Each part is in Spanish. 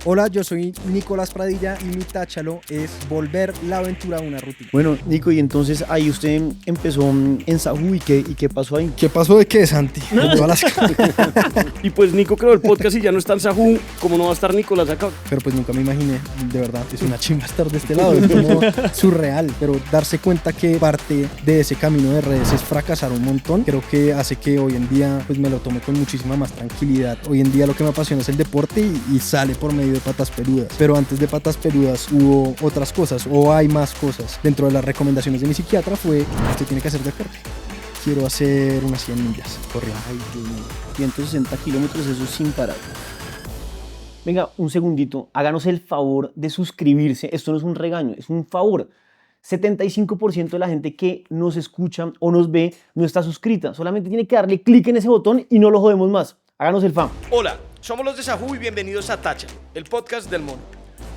Hola, yo soy Nicolás Pradilla y mi táchalo es volver la aventura a una rutina. Bueno, Nico, y entonces ahí usted empezó en Sahu, ¿y qué pasó ahí? ¿Qué pasó de qué, Santi? Y pues Nico creó el podcast y ya no está en Sahu, como no va a estar Nicolás acá. Pero pues nunca me imaginé, de verdad, es una chimba estar de este lado, es como surreal, pero darse cuenta que parte de ese camino de redes es fracasar un montón, creo que hace que hoy en día pues me lo tome con muchísima más tranquilidad. Hoy en día lo que me apasiona es el deporte y sale por medio de Patas Peludas, pero antes de Patas Peludas hubo otras cosas, o hay más cosas. Dentro de las recomendaciones de mi psiquiatra fue, usted tiene que hacer deporte. Quiero hacer unas 100 millas corriendo. Ay, Dios mío, 160 kilómetros, eso sin parar. Venga, un segundito, háganos el favor de suscribirse. Esto no es un regaño, es un favor. 75% de la gente que nos escucha o nos ve no está suscrita. Solamente tiene que darle clic en ese botón y no lo jodemos más. Háganos el favor. Hola, somos los de Sahu y bienvenidos a Tacha, el podcast del mono.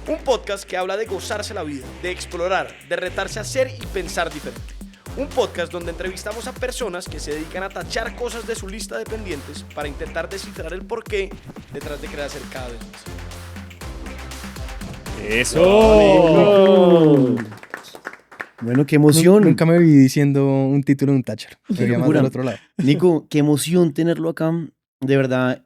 Un podcast que habla de gozarse la vida, de explorar, de retarse a ser y pensar diferente. Un podcast donde entrevistamos a personas que se dedican a tachar cosas de su lista de pendientes para intentar descifrar el porqué detrás de querer hacer cada vez más. ¡Eso! Bueno, qué emoción. Nunca me vi diciendo un título de un Thatcher. Qué Sería más locura. del otro lado. Nico, qué emoción tenerlo acá. De verdad,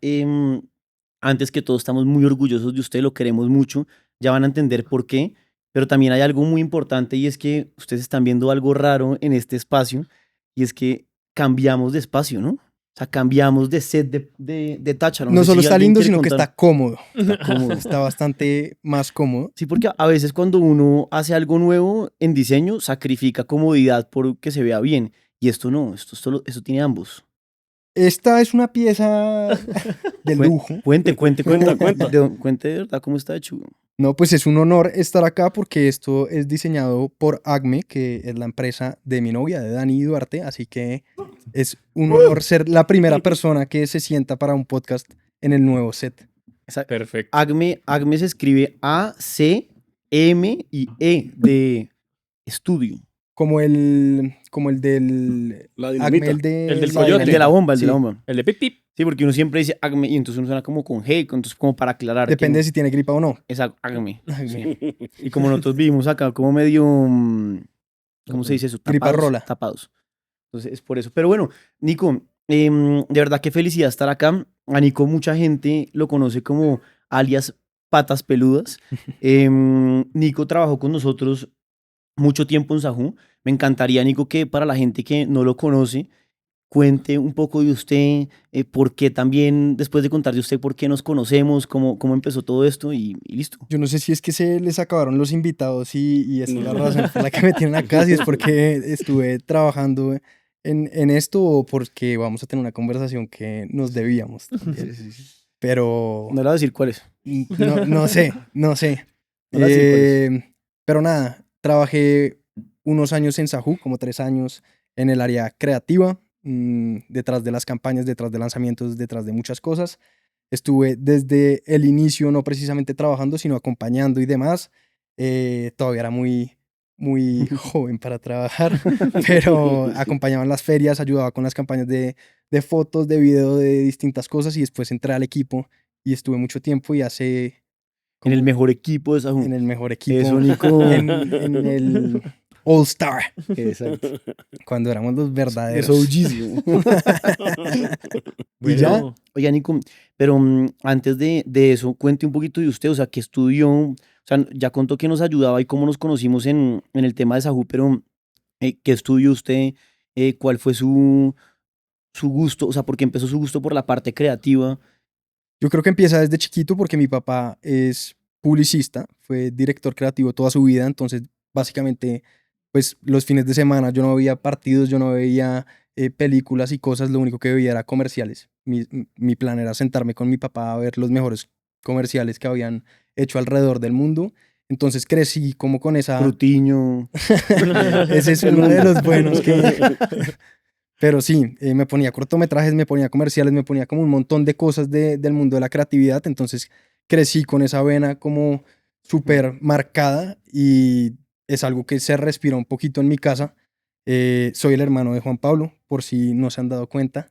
antes que todo estamos muy orgullosos de usted, lo queremos mucho. Ya van a entender por qué. Pero también hay algo muy importante y es que ustedes están viendo algo raro en este espacio y es que cambiamos de espacio, ¿no? O sea, cambiamos de set de Tácharo. No sé solo si está alguien lindo, quiere sino que contar. está cómodo. Está cómodo. Está bastante más cómodo. Sí, porque a veces cuando uno hace algo nuevo en diseño, sacrifica comodidad por que se vea bien. Y esto no, esto tiene ambos. Esta es una pieza de lujo. Cuente. Cuenta. Cuente de verdad cómo está hecho. No, pues es un honor estar acá porque esto es diseñado por Acme, que es la empresa de mi novia, de Dani Duarte. Así que es un honor ser la primera persona que se sienta para un podcast en el nuevo set. Perfecto. Acme se escribe A-C-M-I-E de estudio. Como el del... La Acme, dinamita. el de... El del la coyote. El de la bomba, el de Sí. la bomba. El de Pip Pip. Sí, porque uno siempre dice Acme y entonces uno suena como con G, entonces como para aclarar. Depende de que si tiene gripa o no. es Acme. Acme. Y como nosotros vivimos acá como medio, ¿cómo se dice eso? Gripa rola. Tapados. Entonces es por eso. Pero bueno, Nico, de verdad qué felicidad estar acá. A Nico mucha gente lo conoce como alias Patas Peludas. Nico trabajó con nosotros mucho tiempo en Sahu. Me encantaría, Nico, que para la gente que no lo conoce, cuente un poco de usted, por qué también, después de contar de usted, por qué nos conocemos, cómo empezó todo esto y listo. Yo no sé si es que se les acabaron los invitados y esa es la razón por la que me tienen acá, si es porque estuve trabajando en esto o porque vamos a tener una conversación que nos debíamos también. Pero No le voy a decir cuál es. no sé. No le voy a decir cuál es. Pero nada, trabajé unos años en Sahu, como 3 años en el área creativa, detrás de las campañas, detrás de lanzamientos, detrás de muchas cosas. Estuve desde el inicio, no precisamente trabajando, sino acompañando y demás. Todavía era muy joven para trabajar, pero acompañaba en las ferias, ayudaba con las campañas de fotos, de video, de distintas cosas y después entré al equipo y estuve mucho tiempo y hace... En el mejor equipo de Sahu. En el mejor equipo. Eso, Nico. En el All Star, Exacto. cuando éramos los verdaderos. Eso muchísimo. ¿Y ya? Oiga, Nico, pero antes de eso, cuente un poquito de usted, o sea, qué estudió, o sea, ya contó que nos ayudaba y cómo nos conocimos en el tema de Sahu, pero ¿qué estudió usted? ¿Cuál fue su gusto? O sea, ¿por qué empezó su gusto por la parte creativa? Yo creo que empieza desde chiquito porque mi papá es publicista, fue director creativo toda su vida, entonces básicamente pues los fines de semana yo no veía partidos, yo no veía películas y cosas, lo único que veía era comerciales. Mi plan era sentarme con mi papá a ver los mejores comerciales que habían hecho alrededor del mundo. Entonces crecí como con esa... Frutiño. Ese es uno de los buenos que... Pero sí, me ponía cortometrajes, me ponía comerciales, me ponía como un montón de cosas del mundo de la creatividad. Entonces crecí con esa vena como súper marcada y es algo que se respira un poquito en mi casa. Soy el hermano de Juan Pablo, por si no se han dado cuenta,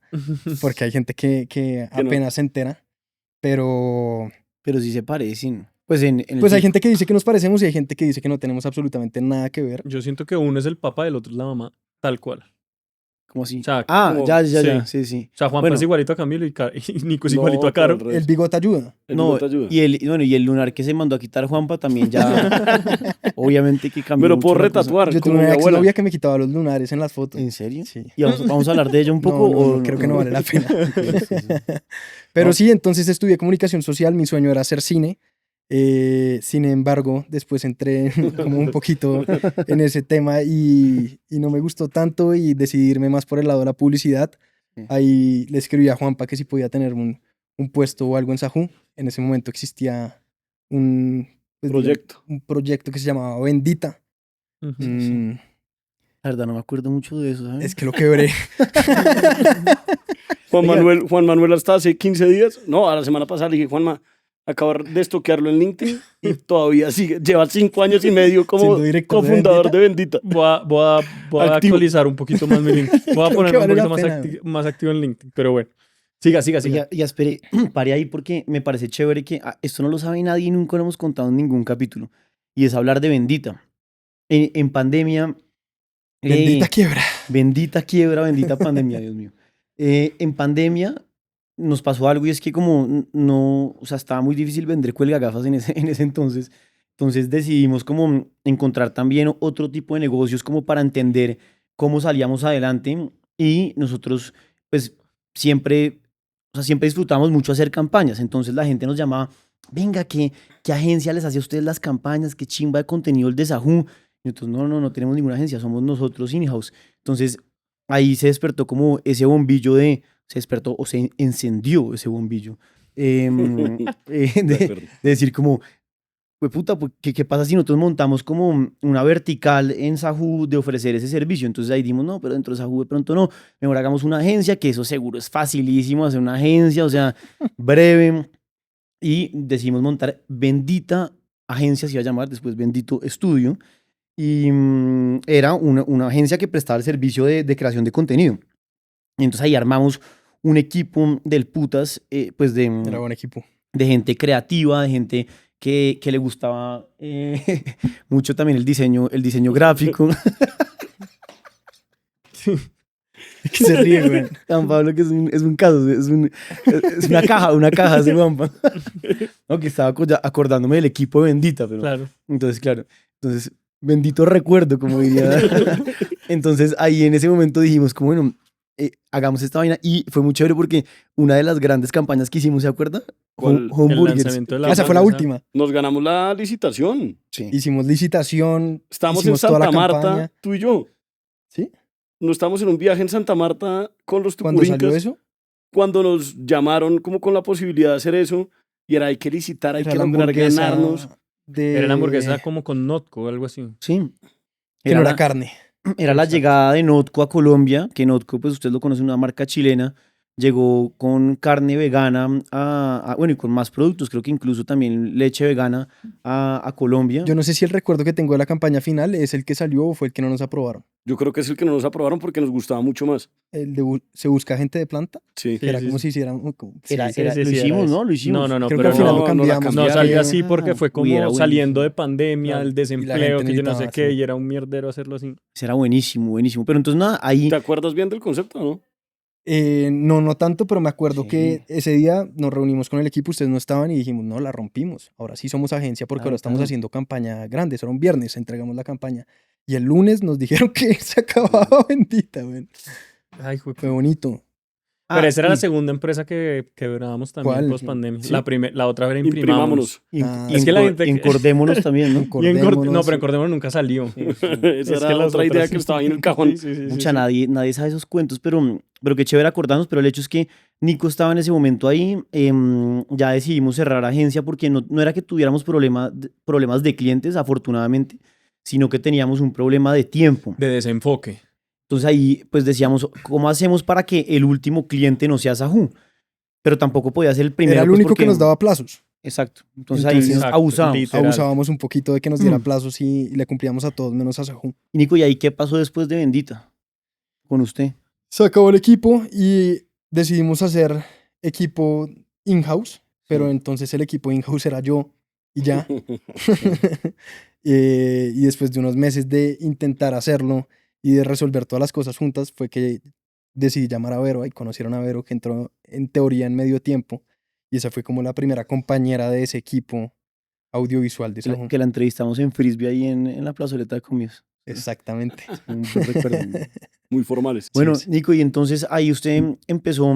porque hay gente que apenas se entera. Pero Pero sí se parecen. Pues en el Pues hay fi- gente que dice que nos parecemos y hay gente que dice que no tenemos absolutamente nada que ver. Yo siento que uno es el papá y el otro es la mamá, tal cual. ¿Cómo así? O sea, Ah, ya, sí. sí. O sea, Juanpa Bueno. es igualito a Camilo y Nico es No, igualito a pero Caro. al revés. El bigote ayuda. El No, bigote te ayuda. y el lunar que se mandó a quitar Juanpa también ya, obviamente que cambió Me lo mucho puedo la cosa. retatuar Yo tuve como una mi abuela. exnovia que me quitaba los lunares en las fotos. ¿En serio? Sí. Y vamos a hablar de ella un poco. No, o creo que no vale la pena. Sí. Pero No. sí, entonces estudié comunicación social, mi sueño era hacer cine. Sin embargo, después entré como un poquito en ese tema y no me gustó tanto y decidí irme más por el lado de la publicidad. Sí. Ahí le escribí a Juanpa que si podía tener un puesto o algo en Sajú. En ese momento existía un, pues, Proyecto. un proyecto que se llamaba Bendita. Ujú. Mm, La verdad, no me acuerdo mucho de eso, ¿sabes? es que lo quebré. Juan Manuel hasta hace 15 días, no, a la semana pasada le dije, Juanma, acabo de estoquearlo en LinkedIn y todavía sigue, lleva 5 años y medio como Siendo director de cofundador de Bendita. Voy a Activo. actualizar un poquito más mi LinkedIn. Voy a Creo ponerme que un vale la poquito pena. más activo en LinkedIn. Pero bueno. Siga. Ya esperé, paré ahí porque me parece chévere que esto no lo sabe nadie y nunca lo hemos contado en ningún capítulo. Y es hablar de Bendita. En pandemia. Bendita quiebra. Bendita quiebra, bendita pandemia, Dios mío. En pandemia nos pasó algo y es que como no, o sea, estaba muy difícil vender cuelgagafas en ese entonces. Entonces decidimos como encontrar también otro tipo de negocios como para entender cómo salíamos adelante y nosotros pues siempre, o sea, siempre disfrutamos mucho hacer campañas. Entonces la gente nos llamaba, venga, ¿qué agencia les hace a ustedes las campañas? ¿Qué chimba de contenido el de Sajú? Y nosotros, no tenemos ninguna agencia, somos nosotros in-house. Entonces, ahí se despertó como ese bombillo se despertó o se encendió ese bombillo. De decir como, pues puta, pues, ¿qué pasa si nosotros montamos como una vertical en Sajú de ofrecer ese servicio? Entonces ahí dimos, no, pero dentro de Sajú de pronto no. Mejor hagamos una agencia, que eso seguro es facilísimo hacer una agencia, o sea, breve. Y decidimos montar Bendita Agencia, se iba a llamar, después Bendito Estudio. Y era una agencia que prestaba el servicio de creación de contenido. Y entonces ahí armamos un equipo del putas, pues Era buen equipo. de gente creativa, de gente que le gustaba mucho también el diseño gráfico. Que se ríe, güey. Juan Pablo, que es un caso, es una caja ese Juanpa. No, que estaba acordándome del equipo de Bendita, pero Claro. entonces, claro, entonces, bendito recuerdo, como diría. Entonces, ahí en ese momento dijimos, como bueno, hagamos esta vaina. Y fue muy chévere porque una de las grandes campañas que hicimos, ¿se acuerda? ¿Cuál? Home El Burgers. lanzamiento de Esa fue la marca, última. Nos ganamos la licitación. Sí. Hicimos licitación. Estábamos en hicimos toda la Santa Marta, campaña. tú y yo. ¿Sí? No estábamos en un viaje en Santa Marta con los ¿Cuándo salió tucurincas. eso? Cuando nos llamaron como con la posibilidad de hacer eso. Y era, hay que licitar, hay Era que la lograr hamburguesa ganarnos. Era la hamburguesa como con Notco o algo así. Sí. Que no era la- carne. Era la Exacto. llegada de Notco a Colombia, que Notco, pues usted lo conoce, una marca chilena, llegó con carne vegana, bueno, y con más productos, creo que incluso también leche vegana a Colombia. Yo no sé si el recuerdo que tengo de la campaña final es el que salió o fue el que no nos aprobaron. Yo creo que es el que no nos aprobaron porque nos gustaba mucho más. El de se busca gente de planta, Sí. que era sí, como sí. si hicieran... Era- sí, era- sí, lo sí, era hicimos, eso. ¿no? Lo hicimos. No, Creo que pero al final no, lo no la cambiamos. no cambiaron. salió así porque fue Uy, era como buenísimo. saliendo de pandemia, Claro. el Y la desempleo, gente que yo no sé necesitaba, qué, sí. y era un mierdero hacerlo así. Ese era buenísimo, buenísimo. Pero entonces nada, ahí... ¿Te acuerdas bien del concepto, no? No tanto, pero me acuerdo Sí. que ese día nos reunimos con el equipo, ustedes no estaban y dijimos, no, la rompimos. Ahora sí somos agencia porque Claro, ahora estamos claro. haciendo campaña grande. Eso era un viernes, entregamos la campaña. Y el lunes nos dijeron que se acababa Bendita, güey. Ay, Fue bonito. Pero esa era la y- segunda empresa que quebrábamos también ¿Cuál? post pandemia. Sí. La otra era Imprimámonos. Imprimámonos. y- Ah, y es que la encor- gente que- encordémonos también, ¿no? Y en Acordémonos. No, pero en Cordémonos nunca salió. Esa Es era que las otra idea otras- que estaba ahí en el cajón. Sí, sí, sí, Mucha, sí. nadie sabe esos cuentos, pero qué chévere acordarnos. Pero el hecho es que Nico estaba en ese momento ahí. Ya decidimos cerrar agencia porque no era que tuviéramos problemas de clientes, afortunadamente, sino que teníamos un problema de tiempo. De desenfoque. Entonces ahí pues decíamos, ¿cómo hacemos para que el último cliente no sea Sajú? Pero tampoco podía ser el primero. Era el pues, único porque- que nos daba plazos. Exacto. Entonces ahí sí nos Exacto, abusábamos. literal. Abusábamos un poquito de que nos diera Mm. plazos y le cumplíamos a todos menos a Sajú. Y Nico, ¿y ahí qué pasó después de Bendita? Con usted. Se acabó el equipo y decidimos hacer equipo in-house, pero entonces el equipo in-house era yo, y ya. Y después de unos meses de intentar hacerlo y de resolver todas las cosas juntas, fue que decidí llamar a Vero. Y conocieron a Vero, que entró en teoría en medio tiempo. Y esa fue como la primera compañera de ese equipo audiovisual de Sahú. Que la entrevistamos en Frisbee ahí en la plazoleta de comidas. Exactamente. Un buen recuerdo. Muy formales. Bueno, sí. Nico, y entonces ahí usted empezó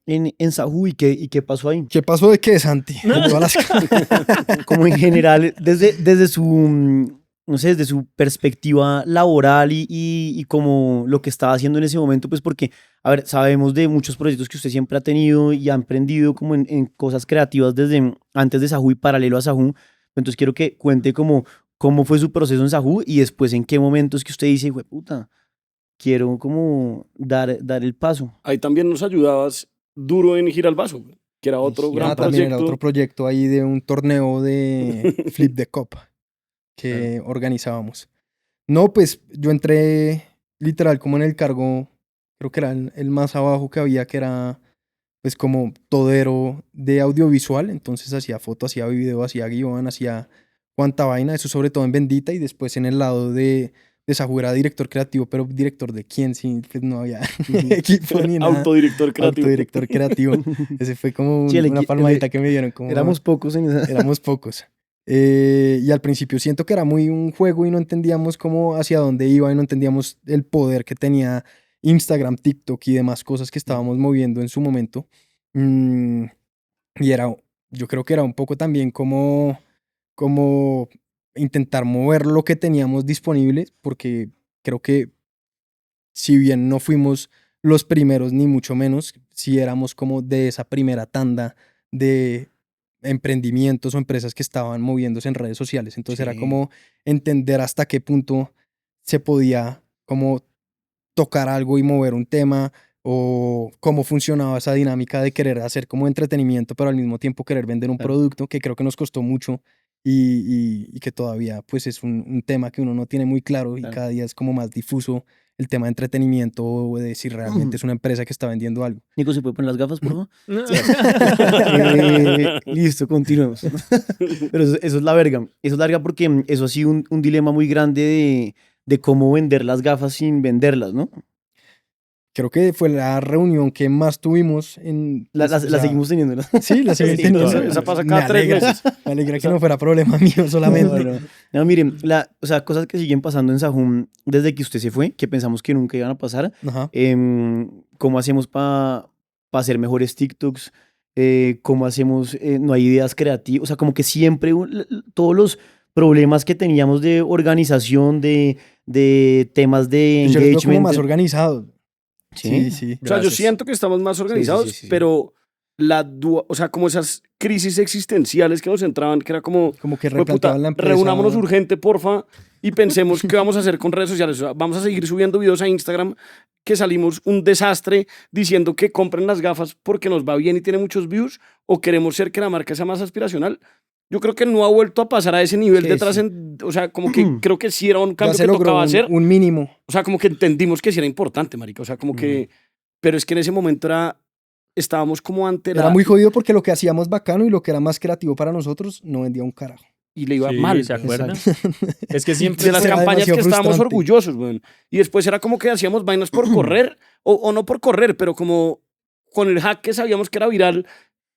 en Sahú, ¿y qué pasó ahí? ¿Qué pasó de qué, Santi? De todas las Como en general, desde su, no sé, desde su perspectiva laboral y como lo que estaba haciendo en ese momento, pues porque, a ver, sabemos de muchos proyectos que usted siempre ha tenido y ha emprendido como en cosas creativas desde antes de Sahú y paralelo a Sahú. Entonces quiero que cuente cómo fue su proceso en Sahú y después en qué momentos que usted dice, puta, quiero como dar el paso. Ahí también nos ayudabas duro en Gira al Vaso, que era otro gran también proyecto. era otro proyecto ahí de un torneo de Flip the Cup que organizábamos. No, pues yo entré literal como en el cargo, creo que era el más abajo que había, que era pues como todero de audiovisual. Entonces hacía foto, hacía video, hacía guión, hacía cuanta vaina, eso sobre todo en Bendita. Y después en el lado de Sahú era director creativo, pero director de quién, sí, pues no había equipo ni nada. Autodirector creativo. Autodirector creativo. Ese fue como Sí, una palmadita que me dieron. Como, Éramos pocos en esa. Éramos pocos. Y al principio siento que era muy un juego y no entendíamos cómo hacia dónde iba y no entendíamos el poder que tenía Instagram, TikTok y demás cosas que estábamos moviendo en su momento. Y yo creo que era un poco también como intentar mover lo que teníamos disponible, porque creo que si bien no fuimos los primeros ni mucho menos, sí éramos como de esa primera tanda de emprendimientos o empresas que estaban moviéndose en redes sociales. Entonces era como entender hasta qué punto se podía como tocar algo y mover un tema, o cómo funcionaba esa dinámica de querer hacer como entretenimiento, pero al mismo tiempo querer vender un producto, que creo que nos costó mucho y que todavía pues es un tema que uno no tiene muy claro y cada día es como más difuso el tema de entretenimiento o de si realmente es una empresa que está vendiendo algo. Nico, ¿se puede poner las gafas, por favor? Listo, continuemos. Pero eso es la verga. Eso es larga porque eso ha sido un dilema muy grande de cómo vender las gafas sin venderlas, ¿no? Creo que fue la reunión que más tuvimos en... La seguimos teniendo, ¿no? Sí, la seguimos teniendo. Esa pasa cada 3 meses. Me alegra que no fuera problema mío solamente. No, miren, o sea, cosas que siguen pasando en Sahú desde que usted se fue, que pensamos que nunca iban a pasar. Ajá. ¿Cómo hacemos para hacer mejores TikToks? ¿Cómo hacemos? No hay ideas creativas. O sea, como que siempre todos los problemas que teníamos de organización, de temas de Yo los veo engagement. como más organizados. Sí. O sea, yo siento que estamos más organizados, sí. pero o sea, como esas crisis existenciales que nos entraban, que era como que "Jue puta, replanteaban la empresa". reunámonos urgente, porfa, y pensemos qué vamos a hacer con redes sociales. O sea, vamos a seguir subiendo videos a Instagram, que salimos un desastre diciendo que compren las gafas porque nos va bien y tiene muchos views, o queremos ser que la marca sea más aspiracional. Yo creo que no ha vuelto a pasar a ese nivel Sí, de sí. o sea, como que creo que sí era un Ya cambio se que logró tocaba hacer. un mínimo. O sea, como que entendimos que sí era importante, marica. O sea, como que... Pero es que en ese momento estábamos como ante Era muy jodido porque lo que hacíamos bacano y lo que era más creativo para nosotros no vendía un carajo. Y le iba Sí, mal. ¿se acuerdan? Exacto. Es que siempre De las Era campañas que demasiado estábamos frustrante. orgullosos, weón. Y después era como que hacíamos vainas por correr, o no por correr, pero como con el hack que sabíamos que era viral,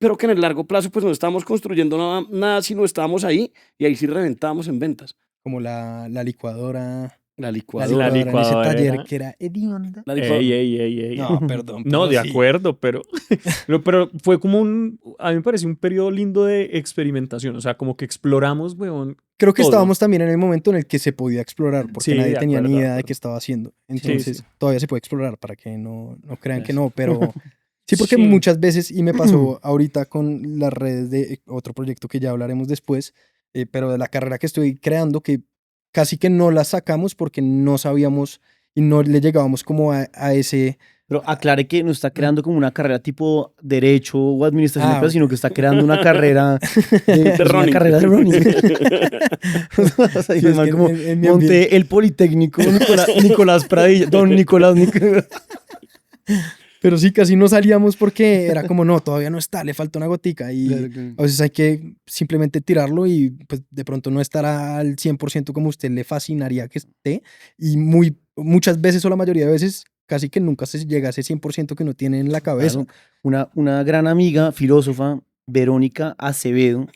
pero que en el largo plazo pues no estábamos construyendo nada sino estábamos ahí, y ahí sí reventábamos en ventas. Como la licuadora. La La licuadora. licuadora en ese licuadora taller era- que era hedionda. La licuadora. Ey. No, perdón. No, pero de sí. acuerdo, pero fue como a mí me pareció un periodo lindo de experimentación, o sea, como que exploramos, weón. Creo que todo. estábamos también en el momento en el que se podía explorar, porque Sí, nadie de tenía acuerdo, ni de idea de acuerdo. qué estaba haciendo. Entonces, sí. todavía se puede explorar para que no crean que Eso. no, pero sí, porque Sí. muchas veces, y me pasó ahorita con las redes de otro proyecto que ya hablaremos después, pero de la carrera que estoy creando, que casi que no la sacamos porque no sabíamos y no le llegábamos como a ese... Pero aclare que no está creando como una carrera tipo derecho o administración de Ah, empresas, sino que está creando una carrera de running. Una carrera de running. O sea, Sí, es man, que como en mi monté ambiente- el Politécnico, Nicolás Pradilla, don Nicolás. Pero sí, casi no salíamos porque era como, no, todavía no está, le falta una gotica. Y Claro, claro. a veces hay que simplemente tirarlo y pues de pronto no estará al 100% como a usted le fascinaría que esté. Y muchas veces o la mayoría de veces casi que nunca se llega a ese 100% que uno tiene en la cabeza. Claro. Una gran amiga, filósofa, Verónica Acevedo,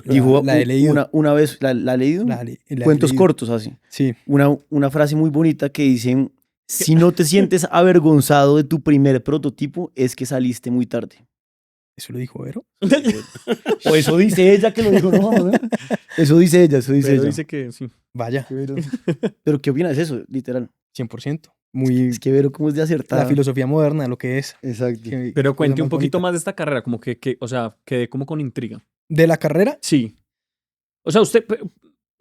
dijo La he leído. una vez, ¿la ha leído? La he Cuentos leído. cortos así. Sí. Una frase muy bonita que dice, si no te sientes avergonzado de tu primer prototipo, es que saliste muy tarde. ¿Eso lo dijo Vero? O eso dice ella que lo dijo, no. Eso dice ella, eso dice Pero ella. dice que sí. Vaya, Pero ¿qué opinas de eso, literal? 100%. Muy Es que Vero cómo es de acertada. la filosofía moderna, lo que es. Exacto. Pero Cosa cuente un más poquito bonita. más de esta carrera, como o sea, quedé como con intriga. ¿De la carrera? Sí. O sea,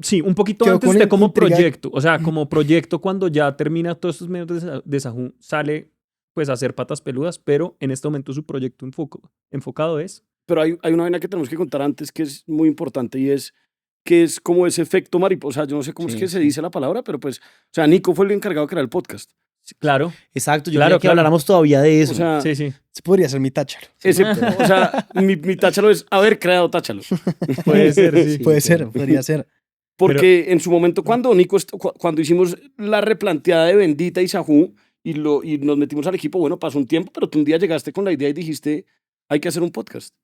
sí, un poquito Quedó antes con de como intriga. proyecto. O sea, como proyecto cuando ya termina todos estos medios de Sahú, sale pues a hacer patas peludas, pero en este momento su proyecto enfocado es... Pero hay una vaina que tenemos que contar antes que es muy importante y es que es como ese efecto mariposa. Yo no sé cómo es Sí, que se sí. dice la palabra, pero pues, o sea, Nico fue el encargado de crear el podcast. Claro. Exacto, yo Claro, quería que claro. habláramos todavía de eso. O sea, Sí, sí. Se podría ser mi táchalo. o sea mi táchalo es haber creado táchalo. Puede ser, sí. Sí, Puede claro. ser, podría ser. Porque en su momento, cuando Nico, cuando hicimos la replanteada de Bendita y Sahú y nos metimos al equipo, bueno, pasó un tiempo, pero tú un día llegaste con la idea y dijiste, hay que hacer un podcast.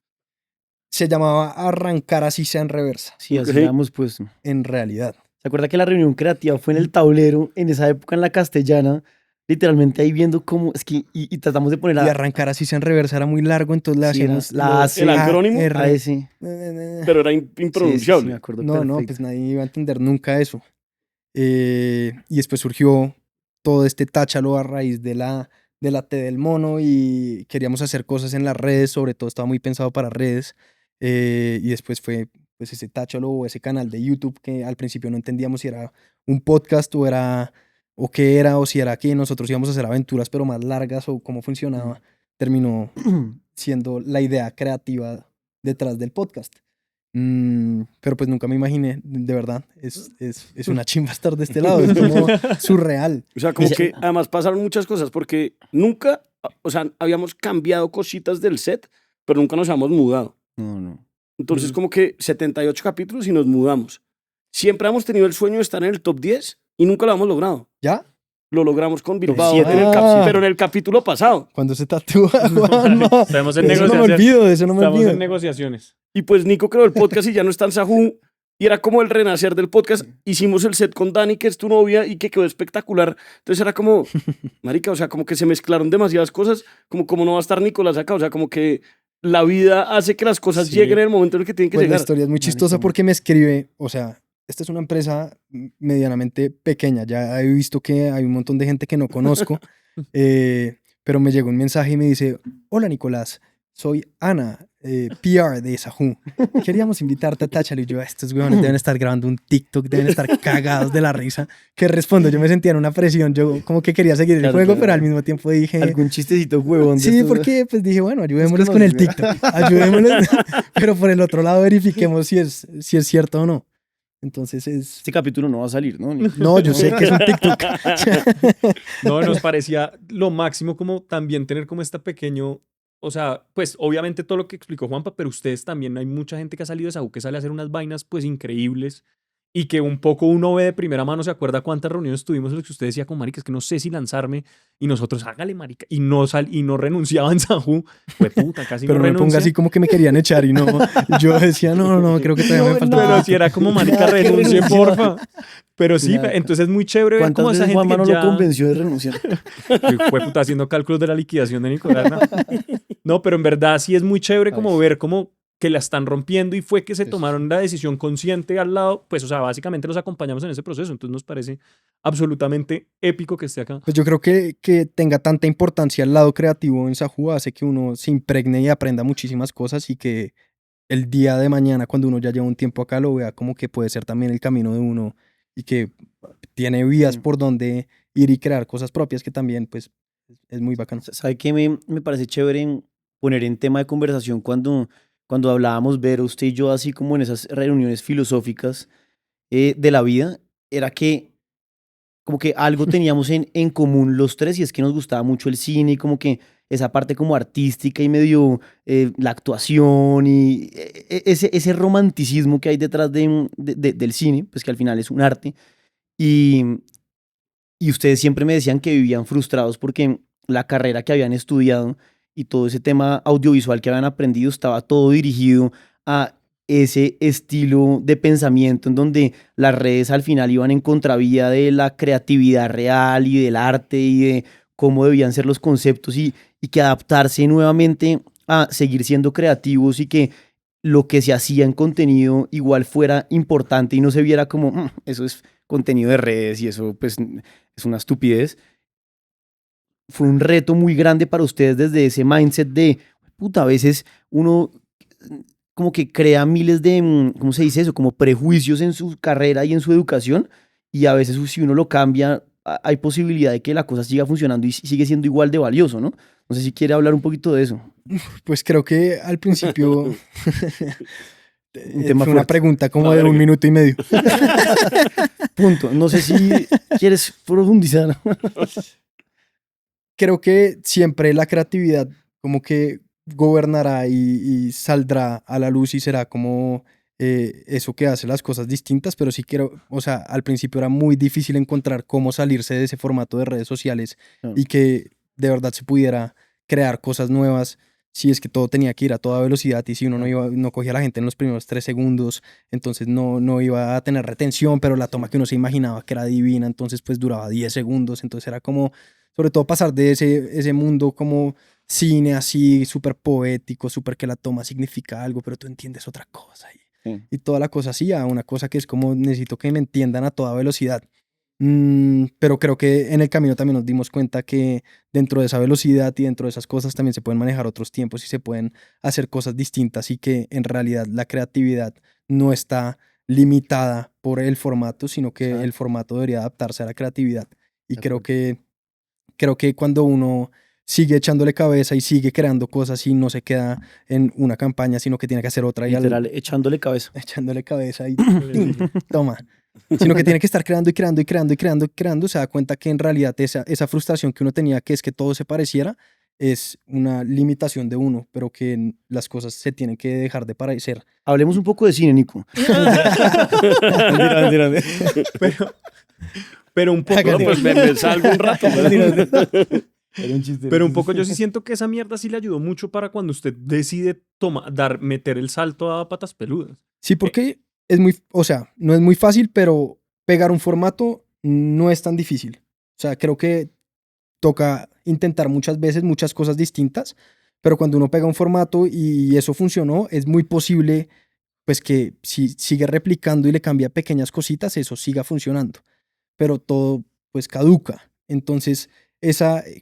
Se llamaba Arrancar así sea en reversa, Sí, así Ok. le hemos puesto. en realidad. ¿Se acuerda que la reunión creativa fue en el tablero, en esa época en la Castellana? Literalmente ahí viendo cómo, es que, y tratamos de poner Y Arrancar así sea en reversa era muy largo, entonces le Sí, hacíamos la lo- AC. El acrónimo, AR. a ese. pero era Sí, sí, impronunciable. me acuerdo No, no, perfecto. pues nadie iba a entender nunca eso. Y después surgió todo este táchalo a raíz de la T del mono y queríamos hacer cosas en las redes, sobre todo estaba muy pensado para redes. Y después fue pues ese táchalo o ese canal de YouTube que al principio no entendíamos si era un podcast o qué era o si era que nosotros íbamos a hacer aventuras pero más largas o cómo funcionaba. Terminó siendo la idea creativa detrás del podcast. Pero pues nunca me imaginé, de verdad, es una chimba estar de este lado, es como surreal. O sea, como Ese- que además pasaron muchas cosas porque nunca, o sea, habíamos cambiado cositas del set, pero nunca nos habíamos mudado. No, no. Entonces, como que 78 capítulos y nos mudamos. Siempre hemos tenido el sueño de estar en el top 10 y nunca lo hemos logrado. ¿Ya? Lo logramos con Bilbao, 7. pero en el capítulo pasado. Cuando se tatúa, Juanma. Estamos en De eso no me negociaciones. olvido, de eso no me Estamos olvido. en negociaciones. Y pues Nico creó el podcast y ya no está en Sahú. Y era como el renacer del podcast. Hicimos el set con Dani, que es tu novia, y que quedó espectacular. Entonces era como, marica, o sea, como que se mezclaron demasiadas cosas. Como no va a estar Nicolás acá. O sea, como que la vida hace que las cosas Sí. lleguen en el momento en el que tienen que Pues la llegar. historia es muy chistosa Marica. porque me escribe, o sea, esta es una empresa medianamente pequeña, ya he visto que hay un montón de gente que no conozco, pero me llegó un mensaje y me dice, hola Nicolás, soy Ana, PR de Sahú. Queríamos invitarte a Táchalo y yo, estos huevones deben estar grabando un TikTok, deben estar cagados de la risa. ¿Qué respondo? Yo me sentía en una presión, yo como que quería seguir el Claro, juego, claro. pero al mismo tiempo dije... Algún chistecito huevón. de Sí, estos- porque pues dije, bueno, ayudémosles como con el si- TikTok, ayudémosles, pero por el otro lado verifiquemos si es cierto o no. Entonces es... Este capítulo no va a salir, ¿no? No, yo sé que es un TikTok. No, nos parecía lo máximo como también tener como este pequeño, o sea, pues obviamente todo lo que explicó Juanpa, pero ustedes también, hay mucha gente que ha salido de Sahú que sale a hacer unas vainas pues increíbles y que un poco uno ve de primera mano, se acuerda cuántas reuniones tuvimos en las que usted decía como marica, es que no sé si lanzarme y nosotros hágale marica y no renunciaban Sahú, fue puta, casi Pero no no me ponga renuncia. así como que me querían echar y no. Yo decía, no, creo que todavía me falta un Pero poquito. si era como marica, Nada que renuncie, renunciar. porfa. Pero sí, Nada. entonces es muy chévere ver ¿Cuántas cómo esa veces gente Juanma que no ya... lo convenció de renunciar? Fue puta haciendo cálculos de la liquidación de Nicolás. No, no, pero en verdad sí es muy chévere como Ay, sí. ver como que la están rompiendo y fue que se Sí, sí, tomaron la decisión consciente al lado, pues o sea, básicamente los acompañamos en ese proceso, entonces nos parece absolutamente épico que esté acá. Pues yo creo que tenga tanta importancia el lado creativo en Sahú hace que uno se impregne y aprenda muchísimas cosas y que el día de mañana, cuando uno ya lleva un tiempo acá, lo vea como que puede ser también el camino de uno y que tiene vías Sí. por donde ir y crear cosas propias que también, pues, es muy bacano. ¿Sabe qué me parece chévere en poner en tema de conversación cuando hablábamos, Vero, usted y yo, así como en esas reuniones filosóficas de la vida, era que como que algo teníamos en común los tres y es que nos gustaba mucho el cine y como que esa parte como artística y medio la actuación y ese romanticismo que hay detrás del cine, pues que al final es un arte. Y, y ustedes siempre me decían que vivían frustrados porque la carrera que habían estudiado y todo ese tema audiovisual que habían aprendido estaba todo dirigido a ese estilo de pensamiento en donde las redes al final iban en contravía de la creatividad real y del arte y de cómo debían ser los conceptos y que adaptarse nuevamente a seguir siendo creativos y que lo que se hacía en contenido igual fuera importante y no se viera como, eso es contenido de redes y eso pues es una estupidez. Fue un reto muy grande para ustedes desde ese mindset de, puta, a veces uno como que crea miles de, ¿cómo se dice eso? Como prejuicios en su carrera y en su educación y a veces si uno lo cambia, hay posibilidad de que la cosa siga funcionando y sigue siendo igual de valioso, ¿no? No sé si quiere hablar un poquito de eso. Pues creo que al principio Un tema fue una fuerte. pregunta como La de verga. 1 minuto y medio. Punto. No sé si quieres profundizar. Creo que siempre la creatividad como que gobernará y saldrá a la luz y será como eso que hace las cosas distintas, pero sí quiero, o sea, al principio era muy difícil encontrar cómo salirse de ese formato de redes sociales y que de verdad se pudiera crear cosas nuevas. Si es que todo tenía que ir a toda velocidad y si uno no cogía a la gente en los primeros 3 segundos, entonces no iba a tener retención, pero la toma que uno se imaginaba que era divina, entonces pues duraba 10 segundos, entonces era como, sobre todo pasar de ese mundo como cine así, súper poético, súper que la toma significa algo, pero tú entiendes otra cosa y toda la cosa así, a una cosa que es como necesito que me entiendan a toda velocidad. Pero creo que en el camino también nos dimos cuenta que dentro de esa velocidad y dentro de esas cosas también se pueden manejar otros tiempos y se pueden hacer cosas distintas y que en realidad la creatividad no está limitada por el formato, sino que Exacto. el formato debería adaptarse a la creatividad. Y De creo que cuando uno sigue echándole cabeza y sigue creando cosas y no se queda en una campaña, sino que tiene que hacer otra y Literal, echándole cabeza. echándole cabeza y toma, sino que tiene que estar creando y creando y creando y creando y creando, se da cuenta que en realidad esa frustración que uno tenía, que es que todo se pareciera, es una limitación de uno, pero que las cosas se tienen que dejar de parecer. Hablemos un poco de cine, Nico. Mentira. Pero un poco, No, pues me salgo un rato. Era un chiste. pero un poco yo sí siento que esa mierda sí le ayudó mucho para cuando usted decide meter el salto a patas peludas. Sí, porque es muy, o sea, no es muy fácil, pero pegar un formato no es tan difícil. O sea, creo que toca intentar muchas veces muchas cosas distintas, pero cuando uno pega un formato y eso funcionó, es muy posible pues que si sigue replicando y le cambia pequeñas cositas, eso siga funcionando, pero todo pues caduca. Entonces,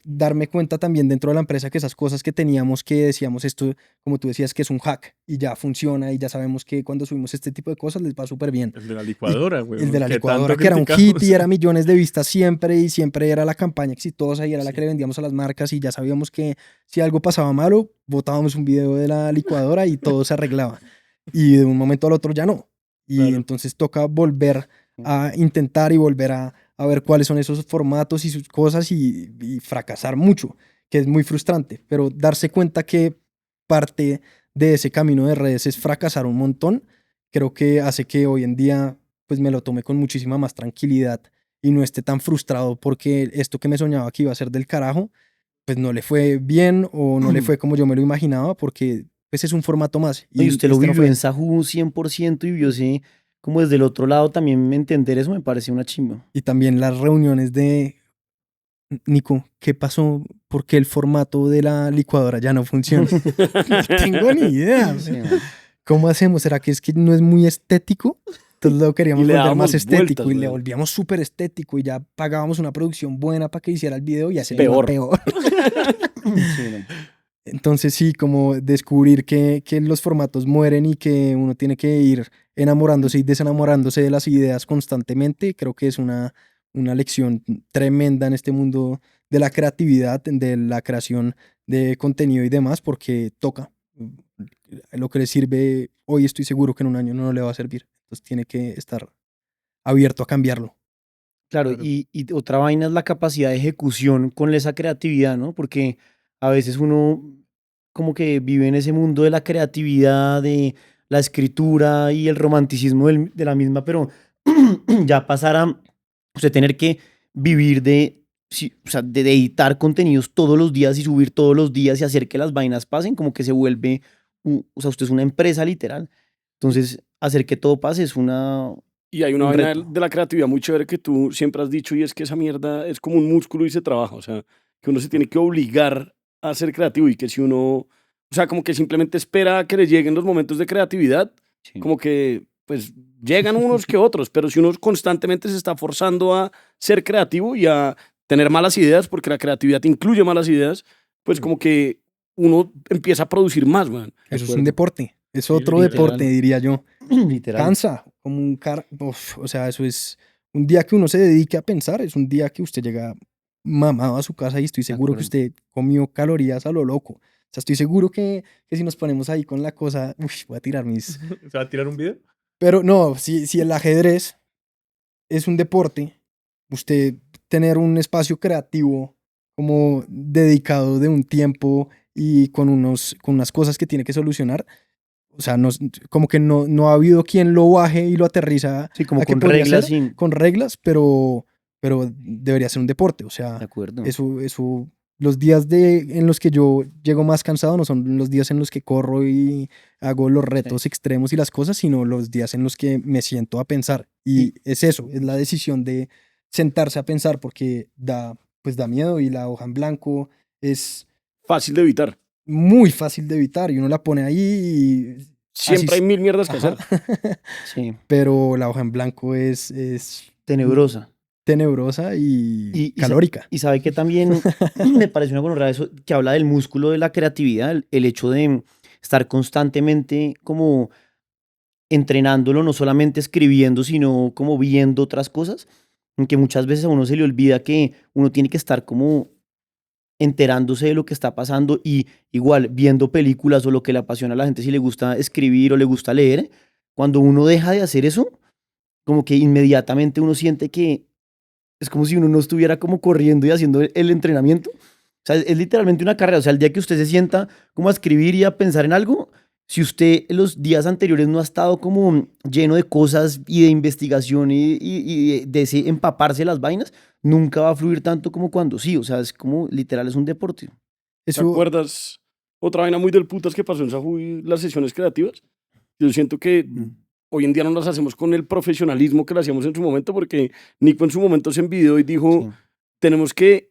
darme cuenta también dentro de la empresa que esas cosas que teníamos que decíamos esto, como tú decías, que es un hack y ya funciona y ya sabemos que cuando subimos este tipo de cosas les va súper bien. El de la licuadora, güey. El de la licuadora, que era un hit y era millones de vistas siempre y siempre era la campaña exitosa y era la que le vendíamos a las marcas y ya sabíamos que si algo pasaba malo, botábamos un video de la licuadora y todo se arreglaba. Y de un momento al otro ya no. Y Claro. entonces toca volver a intentar y volver a ver cuáles son esos formatos y sus cosas y fracasar mucho, que es muy frustrante, pero darse cuenta que parte de ese camino de redes es fracasar un montón, creo que hace que hoy en día pues me lo tome con muchísima más tranquilidad y no esté tan frustrado porque esto que me soñaba que iba a ser del carajo, pues no le fue bien o no le fue como yo me lo imaginaba porque pues es un formato más. Y usted lo este no vivió fue. en Sajú 100% y vio sí, como desde el otro lado también entender eso me parece una chimba. Y también las reuniones de, Nico, ¿qué pasó? ¿Por qué el formato de la licuadora ya no funciona? No tengo ni idea. Sí, man. ¿Cómo hacemos? ¿Será que es que no es muy estético? Entonces lo queríamos Y le volver dábamos más estético vueltas, y le güey. volvíamos súper estético y ya pagábamos una producción buena para que hiciera el video y así Peor. peor. Sí, man. Entonces sí, como descubrir que los formatos mueren y que uno tiene que ir enamorándose y desenamorándose de las ideas constantemente, creo que es una lección tremenda en este mundo de la creatividad, de la creación de contenido y demás, porque toca. Lo que le sirve hoy estoy seguro que en un año no le va a servir. Entonces tiene que estar abierto a cambiarlo. Claro, Claro. y otra vaina es la capacidad de ejecución con esa creatividad, ¿no? Porque a veces uno como que vive en ese mundo de la creatividad, de la escritura y el romanticismo de la misma, pero ya pasar a usted tener que vivir de, sí, o sea, de editar contenidos todos los días y subir todos los días y hacer que las vainas pasen, como que se vuelve, o sea, usted es una empresa literal. Entonces, hacer que todo pase es Y hay una un vaina reto. de la creatividad muy chévere que tú siempre has dicho y es que esa mierda es como un músculo y se trabaja. O sea, que uno se tiene que obligar a ser creativo y que si uno, o sea, como que simplemente espera a que le lleguen los momentos de creatividad, Sí. como que pues llegan unos que otros, pero si uno constantemente se está forzando a ser creativo y a tener malas ideas, porque la creatividad incluye malas ideas, pues como que uno empieza a producir más, man. Eso es un acuerdo. deporte. Es Sí, otro literal. deporte, diría yo. Literal. Cansa, como un o sea, eso es un día que uno se dedique a pensar, es un día que usted llega mamado a su casa y estoy seguro que acuerdo. usted comió calorías a lo loco. O sea, estoy seguro que si nos ponemos ahí con la cosa, voy a tirar mis... ¿Se va a tirar un video? Pero no, si el ajedrez es un deporte, usted tener un espacio creativo como dedicado de un tiempo y con unas cosas que tiene que solucionar, o sea, como que no ha habido quien lo baje y lo aterriza Sí, como a que con podría reglas ser sin... con reglas, pero debería ser un deporte. O De sea, acuerdo. eso, los días en los que yo llego más cansado no son los días en los que corro y hago los retos extremos y las cosas, sino los días en los que me siento a pensar. Y es eso, es la decisión de sentarse a pensar porque pues da miedo y la hoja en blanco es Fácil de evitar. muy fácil de evitar y uno la pone ahí y Siempre hay mil mierdas que Ajá. hacer. Sí, Pero la hoja en blanco es tenebrosa. tenebrosa y Y calórica. y sabe que también me parece una gonorrea eso que habla del músculo de la creatividad, el hecho de estar constantemente como entrenándolo, no solamente escribiendo, sino como viendo otras cosas, en que muchas veces a uno se le olvida que uno tiene que estar como enterándose de lo que está pasando y igual viendo películas o lo que le apasiona a la gente si le gusta escribir o le gusta leer, cuando uno deja de hacer eso, como que inmediatamente uno siente que es como si uno no estuviera como corriendo y haciendo el entrenamiento. O sea, es literalmente una carrera. O sea, el día que usted se sienta como a escribir y a pensar en algo, si usted en los días anteriores no ha estado como lleno de cosas y de investigación y de ese empaparse de las vainas, nunca va a fluir tanto como cuando sí. O sea, es como literal, es un deporte. ¿Te Eso, acuerdas? Otra vaina muy del putas que pasó en Sajú y las sesiones creativas. Yo siento que hoy en día no las hacemos con el profesionalismo que lo hacíamos en su momento, porque Nico en su momento se envidió y dijo, Sí. tenemos que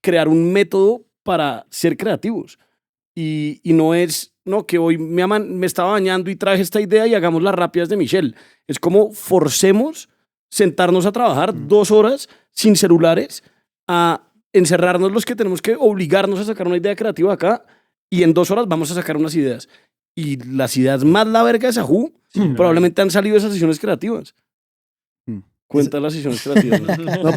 crear un método para ser creativos. Y no es, no, que hoy me estaba bañando y traje esta idea y hagamos las rápidas de Michelle. Es como forcemos sentarnos a trabajar 2 horas sin celulares, a encerrarnos los que tenemos que obligarnos a sacar una idea creativa acá y en 2 horas vamos a sacar unas ideas. Y las ideas más la verga de Sajú probablemente han salido de esas sesiones creativas. Mm. Cuenta las sesiones creativas. ¿no? No,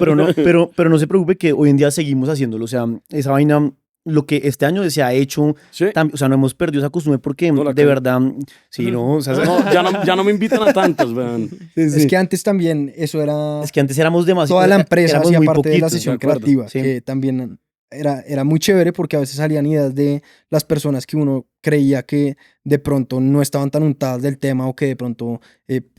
pero no se preocupe que hoy en día seguimos haciéndolo. O sea, esa vaina, lo que este año se ha hecho, Sí. o sea, no hemos perdido esa costumbre porque No la de cago. verdad, sí, no, o sea, No, ya no me invitan a tantas, vean. es que antes también eso era... es que antes éramos demasiado, Toda la empresa éramos hacía muy parte de la poquitos. sesión de acuerdo. creativa, Sí. que también era muy chévere porque a veces salían ideas de las personas que uno creía que de pronto no estaban tan untadas del tema o que de pronto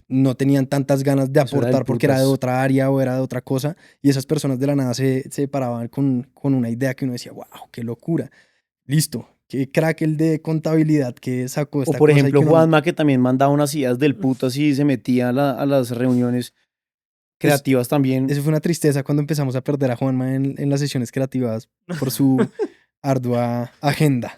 no tenían tantas ganas de Eso era del aportar porque era de putas. otra área o era de otra cosa y esas personas de la nada se paraban con una idea que uno decía, wow, qué locura, listo, qué crack el de contabilidad que sacó O esta por cosa y ejemplo, que uno- Juanma, que también mandaba unas ideas del puto así y se metía a las reuniones creativas también. Eso fue una tristeza cuando empezamos a perder a Juanma en las sesiones creativas por su ardua agenda.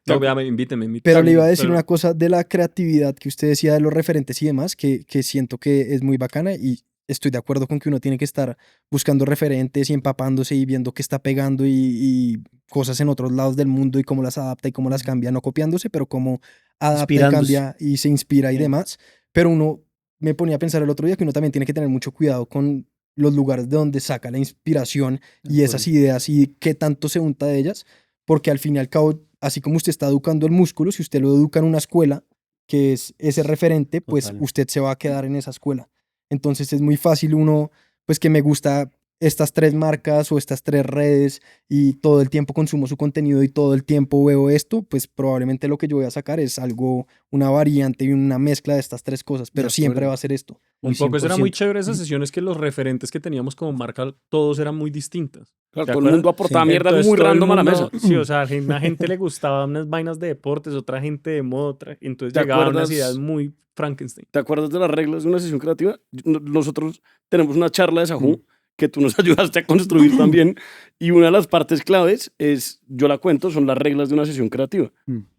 No, vea, invíteme. Pero le iba a decir Pero- una cosa de la creatividad que usted decía de los referentes y demás, que siento que es muy bacana y estoy de acuerdo con que uno tiene que estar buscando referentes y empapándose y viendo qué está pegando y cosas en otros lados del mundo y cómo las adapta y cómo las cambia, no copiándose, pero cómo adapta y Inspirándose. cambia y se inspira y Sí. demás. Pero uno me ponía a pensar el otro día que uno también tiene que tener mucho cuidado con los lugares de donde saca la inspiración y esas ideas y qué tanto se unta de ellas, porque al fin y al cabo, así como usted está educando el músculo, si usted lo educa en una escuela que es ese referente, pues Total. usted se va a quedar en esa escuela. Entonces es muy fácil uno, pues que me gusta estas 3 marcas o estas 3 redes y todo el tiempo consumo su contenido y todo el tiempo veo esto, pues probablemente lo que yo voy a sacar es algo, una variante y una mezcla de estas 3 cosas, pero siempre va a ser esto. Un poco eso era muy 100%. chévere esas sesiones que los referentes que teníamos como marca, todos eran muy distintas. Claro, ¿Te todo el acuerdas? mundo aportaba Sí. mierdas Entonces, muy todo el random a la mundo- mesa. Sí, o sea, a una gente le gustaban unas vainas de deportes, otra gente de moda, entonces ¿Te llegaban unas acuerdas? ideas muy Frankenstein. ¿Te acuerdas de las reglas de una sesión creativa? Nosotros tenemos una charla de Sajú que tú nos ayudaste a construir también y una de las partes claves es, yo la cuento, son las reglas de una sesión creativa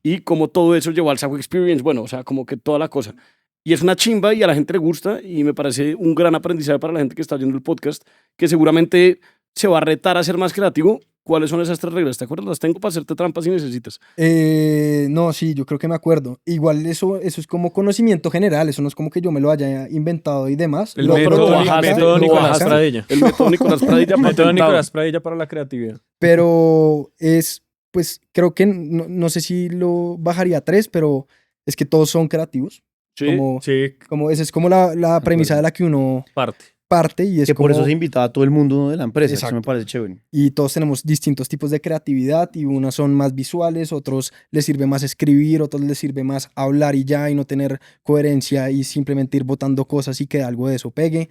y como todo eso llevó al Sajú Experience, bueno, o sea, como que toda la cosa. Y es una chimba y a la gente le gusta y me parece un gran aprendizaje para la gente que está oyendo el podcast, que seguramente se va a retar a ser más creativo. ¿Cuáles son esas 3 reglas? ¿Te acuerdas? Las tengo para hacerte trampas si necesitas. No, sí, yo creo que me acuerdo. Igual eso es como conocimiento general, eso no es como que yo me lo haya inventado y demás. El Lo método otro Nicolás- acá, método lo Nicolás bajaste. Pradilla. El método Nicolás Pradilla Método patentado. Nicolás Pradilla para la creatividad. pero es, pues creo que no sé si lo bajaría a 3, pero es que todos son creativos. Sí. Como, Sí, como esa es como la premisa de la que uno parte. parte y es Que por como, eso se invitaba a todo el mundo de la empresa. Eso me Exacto. parece chévere. y todos tenemos distintos tipos de creatividad y unas son más visuales, otros les sirve más escribir, otros les sirve más hablar y ya y no tener coherencia y simplemente ir botando cosas y que algo de eso pegue,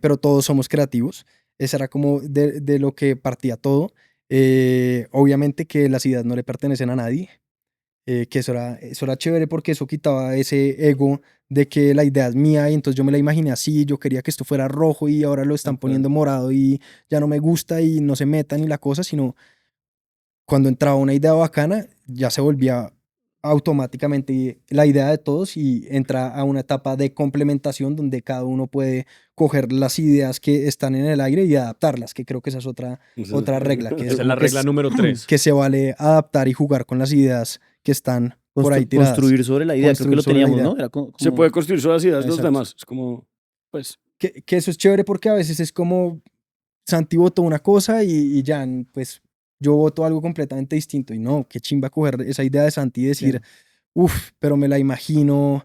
pero todos somos creativos. Esa era como de lo que partía todo. Obviamente que las ideas no le pertenecen a nadie, que eso era chévere porque eso quitaba ese ego de que la idea es mía y entonces yo me la imaginé así, yo quería que esto fuera rojo y ahora lo están poniendo morado y ya no me gusta y no se metan y la cosa, sino cuando entraba una idea bacana ya se volvía automáticamente la idea de todos y entra a una etapa de complementación donde cada uno puede coger las ideas que están en el aire y adaptarlas, que creo que esa es otra regla, que Esa es la como que regla número 3. que se vale adaptar y jugar con las ideas que están por ahí tiradas. Construir sobre la idea. Creo que Construir lo sobre la teníamos, idea. ¿no? Era Se puede construir sobre las ideas de los Exacto. demás. Es como, pues, Que eso es chévere porque a veces es como Santi votó una cosa y ya, pues yo voto algo completamente distinto. Y no, qué chimba coger esa idea de Santi y decir, uff, pero me la imagino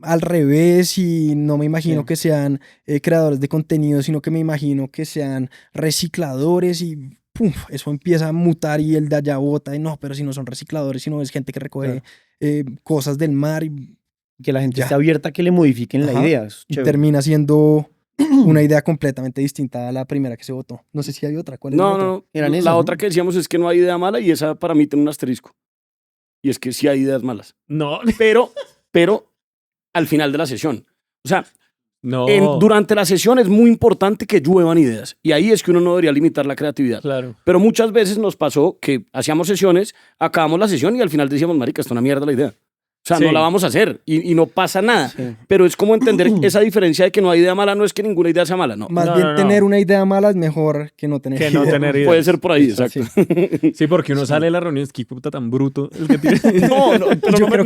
al revés y no me imagino Sí. que sean creadores de contenido, sino que me imagino que sean recicladores y pum, eso empieza a mutar y el de allá vota y no, pero si no son recicladores, sino es gente que recoge cosas del mar y Que la gente Ya. esté abierta a que le modifiquen la Ajá. idea. Es y chévere. termina siendo una idea completamente distinta a la primera que se votó. No sé si hay otra. ¿Cuál es la no, otra? no. Eran La esas, ¿no? otra que decíamos es que no hay idea mala y esa para mí tiene un asterisco. Y es que sí hay ideas malas. No, Pero al final de la sesión. O sea, no. durante la sesión es muy importante que lluevan ideas. Y ahí es que uno no debería limitar la creatividad. Claro. Pero muchas veces nos pasó que hacíamos sesiones, acabamos la sesión y al final decíamos, marica, esto es una mierda la idea. O sea, Sí. no la vamos a hacer y no pasa nada. Sí. Pero es como entender esa diferencia de que no hay idea mala, no es que ninguna idea sea mala, no. Más No, bien no, no. tener una idea mala es mejor que no tener Que no idea. tener ideas. Puede ser por ahí, Sí. exacto. Sí, porque uno sale de la reunión, es que puta tan bruto el que tiene. No, pero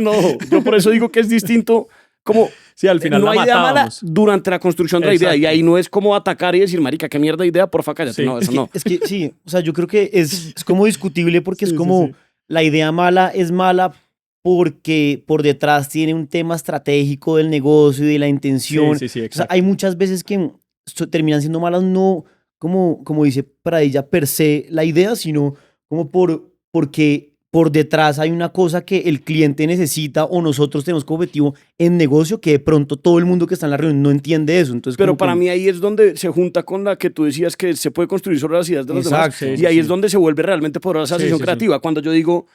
yo por eso digo que es distinto. Como Sí, al final no la hay idea mala matábamos. durante la construcción de la idea. Y Exacto. ahí no es como atacar y decir, marica, qué mierda de idea, porfa, cállate. Sí. No, eso no. Es que sí, o sea, yo creo que es como discutible porque Sí, es sí, como sí. la idea mala es mala porque por detrás tiene un tema estratégico del negocio y de la intención. Sí, sí, sí, O sea, exacto. hay muchas veces que terminan siendo malas no como dice Pradilla per se la idea, sino como porque por detrás hay una cosa que el cliente necesita o nosotros tenemos como objetivo en negocio que de pronto todo el mundo que está en la reunión no entiende eso. Entonces, Pero como para que- mí ahí es donde se junta con la que tú decías que se puede construir sobre las ideas de los demás. Exacto, Y sí, ahí sí. es donde se vuelve realmente poderosa esa Sí, sesión sí, sí. creativa. Cuando yo digo,